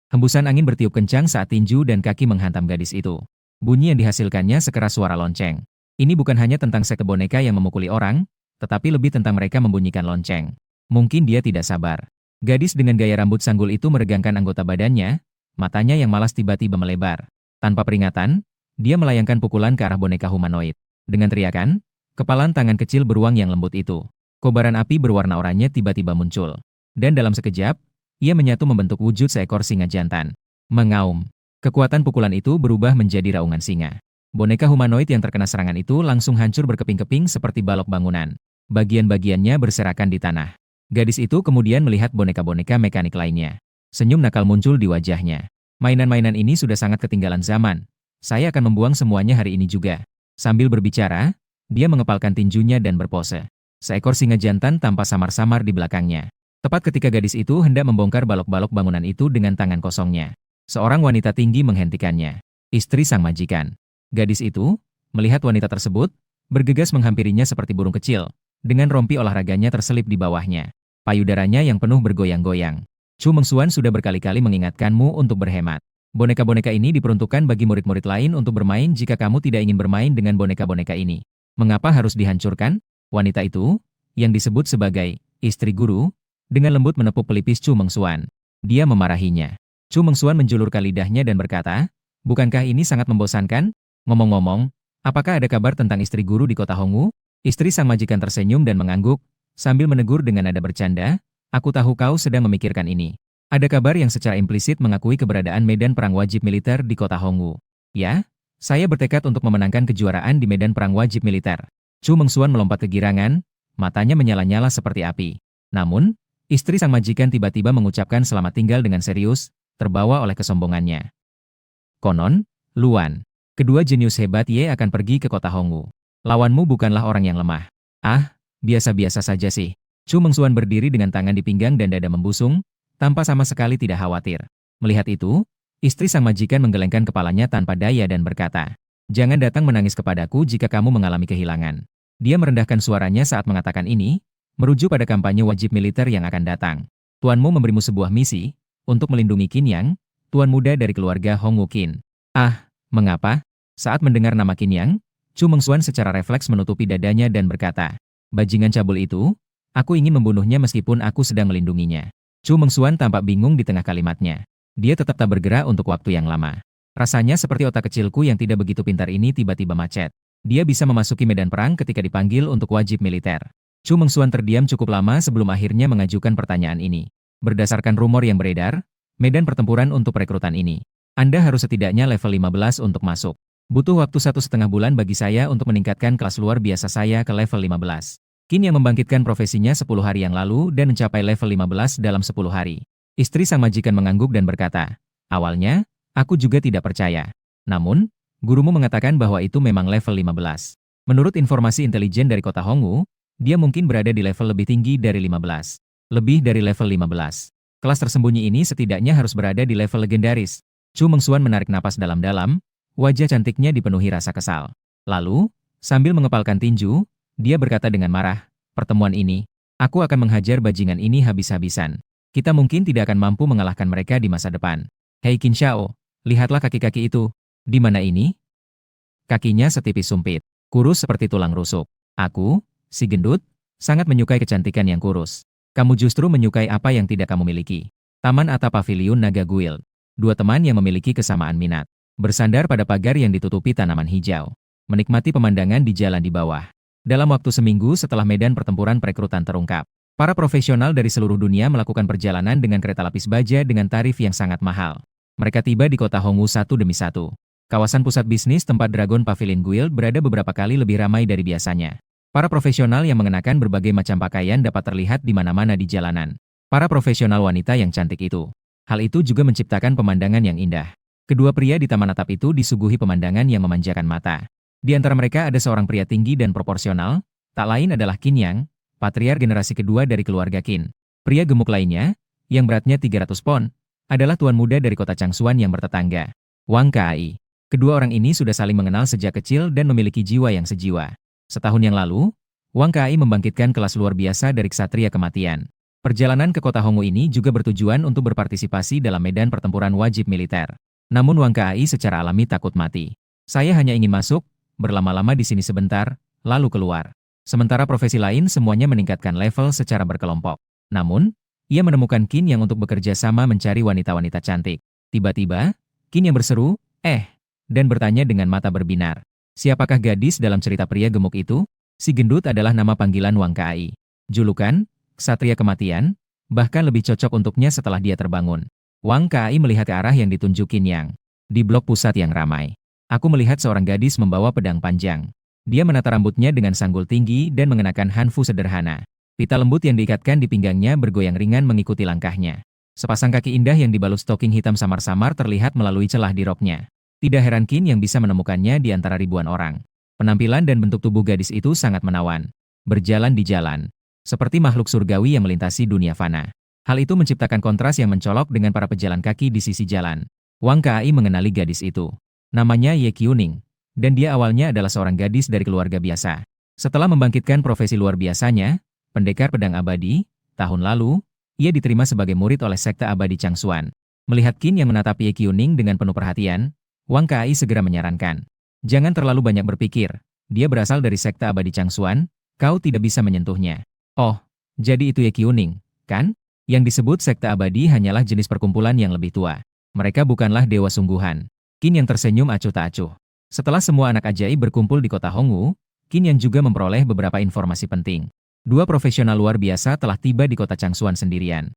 Hembusan angin bertiup kencang saat tinju dan kaki menghantam gadis itu. Bunyi yang dihasilkannya sekeras suara lonceng. Ini bukan hanya tentang sekte boneka yang memukuli orang, tetapi lebih tentang mereka membunyikan lonceng. Mungkin dia tidak sabar. Gadis dengan gaya rambut sanggul itu meregangkan anggota badannya, matanya yang malas tiba-tiba melebar. Tanpa peringatan, dia melayangkan pukulan ke arah boneka humanoid. Dengan teriakan, kepalan tangan kecil beruang yang lembut itu. Kobaran api berwarna oranye tiba-tiba muncul. Dan dalam sekejap, ia menyatu membentuk wujud seekor singa jantan. Mengaum. Kekuatan pukulan itu berubah menjadi raungan singa. Boneka humanoid yang terkena serangan itu langsung hancur berkeping-keping seperti balok bangunan. Bagian-bagiannya berserakan di tanah. Gadis itu kemudian melihat boneka-boneka mekanik lainnya. Senyum nakal muncul di wajahnya. Mainan-mainan ini sudah sangat ketinggalan zaman. Saya akan membuang semuanya hari ini juga. Sambil berbicara, dia mengepalkan tinjunya dan berpose. Seekor singa jantan tampak samar-samar di belakangnya. Tepat ketika gadis itu hendak membongkar balok-balok bangunan itu dengan tangan kosongnya. Seorang wanita tinggi menghentikannya. Istri sang majikan. Gadis itu, melihat wanita tersebut, bergegas menghampirinya seperti burung kecil, dengan rompi olahraganya terselip di bawahnya. Payudaranya yang penuh bergoyang-goyang. Chu Mengxuan sudah berkali-kali mengingatkanmu untuk berhemat. Boneka-boneka ini diperuntukkan bagi murid-murid lain untuk bermain jika kamu tidak ingin bermain dengan boneka-boneka ini. Mengapa harus dihancurkan? Wanita itu, yang disebut sebagai istri guru, dengan lembut menepuk pelipis Chu Mengxuan. Dia memarahinya. Chu Mengxuan menjulurkan lidahnya dan berkata, "Bukankah ini sangat membosankan? Ngomong-ngomong, apakah ada kabar tentang istri guru di kota Hongwu?" Istri sang majikan tersenyum dan mengangguk, sambil menegur dengan nada bercanda, "Aku tahu kau sedang memikirkan ini. Ada kabar yang secara implisit mengakui keberadaan medan perang wajib militer di kota Hongwu. Ya, saya bertekad untuk memenangkan kejuaraan di medan perang wajib militer." Chu Mengxuan melompat kegirangan, matanya menyala-nyala seperti api. Namun, istri sang majikan tiba-tiba mengucapkan selamat tinggal dengan serius, terbawa oleh kesombongannya. "Konon, Luan, kedua jenius hebat Ye akan pergi ke kota Hongwu. Lawanmu bukanlah orang yang lemah." "Ah, biasa-biasa saja sih." Chu Mengxuan berdiri dengan tangan di pinggang dan dada membusung, tanpa sama sekali tidak khawatir. Melihat itu, istri sang majikan menggelengkan kepalanya tanpa daya dan berkata, "Jangan datang menangis kepadaku jika kamu mengalami kehilangan." Dia merendahkan suaranya saat mengatakan ini, merujuk pada kampanye wajib militer yang akan datang. "Tuanmu memberimu sebuah misi, untuk melindungi Qin Yang, tuan muda dari keluarga Hongwu Qin." "Ah, mengapa?" Saat mendengar nama Qin Yang, Chu Mengxuan secara refleks menutupi dadanya dan berkata, "Bajingan cabul itu, aku ingin membunuhnya meskipun aku sedang melindunginya." Chu Mengxuan tampak bingung di tengah kalimatnya. Dia tetap tak bergerak untuk waktu yang lama. Rasanya seperti otak kecilku yang tidak begitu pintar ini tiba-tiba macet. Dia bisa memasuki medan perang ketika dipanggil untuk wajib militer. Chu Mengxuan terdiam cukup lama sebelum akhirnya mengajukan pertanyaan ini. "Berdasarkan rumor yang beredar, medan pertempuran untuk perekrutan ini, Anda harus setidaknya level 15 untuk masuk. Butuh waktu 1,5 bulan bagi saya untuk meningkatkan kelas luar biasa saya ke level 15. Qin yang membangkitkan profesinya 10 hari yang lalu dan mencapai level 15 dalam 10 hari. Istri sang majikan mengangguk dan berkata, "Awalnya, aku juga tidak percaya. Namun, gurumu mengatakan bahwa itu memang level 15. Menurut informasi intelijen dari kota Hongwu, dia mungkin berada di level lebih tinggi dari 15. Lebih dari level 15. Kelas tersembunyi ini setidaknya harus berada di level legendaris." Chu Mengxuan menarik napas dalam-dalam, wajah cantiknya dipenuhi rasa kesal. Lalu, sambil mengepalkan tinju, dia berkata dengan marah, "Pertemuan ini, aku akan menghajar bajingan ini habis-habisan. Kita mungkin tidak akan mampu mengalahkan mereka di masa depan. Hei Qin Xiao, lihatlah kaki-kaki itu. Di mana ini?" Kakinya setipis sumpit, kurus seperti tulang rusuk. "Aku, si gendut, sangat menyukai kecantikan yang kurus. Kamu justru menyukai apa yang tidak kamu miliki." Taman atap paviliun Naga Guild. Dua teman yang memiliki kesamaan minat. Bersandar pada pagar yang ditutupi tanaman hijau. Menikmati pemandangan di jalan di bawah. Dalam waktu seminggu setelah medan pertempuran perekrutan terungkap, Para profesional dari seluruh dunia melakukan perjalanan dengan kereta lapis baja dengan tarif yang sangat mahal. Mereka tiba di kota Hongwu satu demi satu. Kawasan pusat bisnis tempat Dragon Pavilion Guild berada beberapa kali lebih ramai dari biasanya. Para profesional yang mengenakan berbagai macam pakaian dapat terlihat di mana-mana di jalanan. Para profesional wanita yang cantik itu. Hal itu juga menciptakan pemandangan yang indah. Kedua pria di taman atap itu disuguhi pemandangan yang memanjakan mata. Di antara mereka ada seorang pria tinggi dan proporsional, tak lain adalah Qin Yang, patriark generasi kedua dari keluarga Qin. Pria gemuk lainnya, yang beratnya 300 pon, adalah tuan muda dari kota Changsuan yang bertetangga, Wang Kai. Kedua orang ini sudah saling mengenal sejak kecil dan memiliki jiwa yang sejiwa. Setahun yang lalu, Wang Kai membangkitkan kelas luar biasa dari ksatria kematian. Perjalanan ke kota Hongwu ini juga bertujuan untuk berpartisipasi dalam medan pertempuran wajib militer. Namun Wang Kai secara alami takut mati. Saya hanya ingin masuk, berlama-lama di sini sebentar, lalu keluar. Sementara profesi lain semuanya meningkatkan level secara berkelompok. Namun, ia menemukan Qin Yang untuk bekerja sama mencari wanita-wanita cantik. Tiba-tiba, Qin Yang berseru, dan bertanya dengan mata berbinar. Siapakah gadis dalam cerita pria gemuk itu? Si gendut adalah nama panggilan Wang Kai. Julukan, ksatria kematian, bahkan lebih cocok untuknya setelah dia terbangun. Wang Kai melihat ke arah yang ditunjuk Qin Yang. Di blok pusat yang ramai. Aku melihat seorang gadis membawa pedang panjang. Dia menata rambutnya dengan sanggul tinggi dan mengenakan hanfu sederhana. Pita lembut yang diikatkan di pinggangnya bergoyang ringan mengikuti langkahnya. Sepasang kaki indah yang dibalut stoking hitam samar-samar terlihat melalui celah di roknya. Tidak heran Qin Yang bisa menemukannya di antara ribuan orang. Penampilan dan bentuk tubuh gadis itu sangat menawan. Berjalan di jalan. Seperti makhluk surgawi yang melintasi dunia fana. Hal itu menciptakan kontras yang mencolok dengan para pejalan kaki di sisi jalan. Wang Kai mengenali gadis itu. Namanya Ye Qiuning. Dan dia awalnya adalah seorang gadis dari keluarga biasa. Setelah membangkitkan profesi luar biasanya, pendekar pedang abadi, tahun lalu, ia diterima sebagai murid oleh sekte abadi Changsuan. Melihat Qin Yang menatap Ye Qiuning dengan penuh perhatian, Wang Kai segera menyarankan. Jangan terlalu banyak berpikir, dia berasal dari sekte abadi Changsuan, kau tidak bisa menyentuhnya. Oh, jadi itu Ye Qiuning, kan? Yang disebut sekte abadi hanyalah jenis perkumpulan yang lebih tua. Mereka bukanlah dewa sungguhan. Qin Yang tersenyum acuh tak acuh. Setelah semua anak ajaib berkumpul di kota Hongwu, Qin Yang juga memperoleh beberapa informasi penting. Dua profesional luar biasa telah tiba di kota Changsuan sendirian.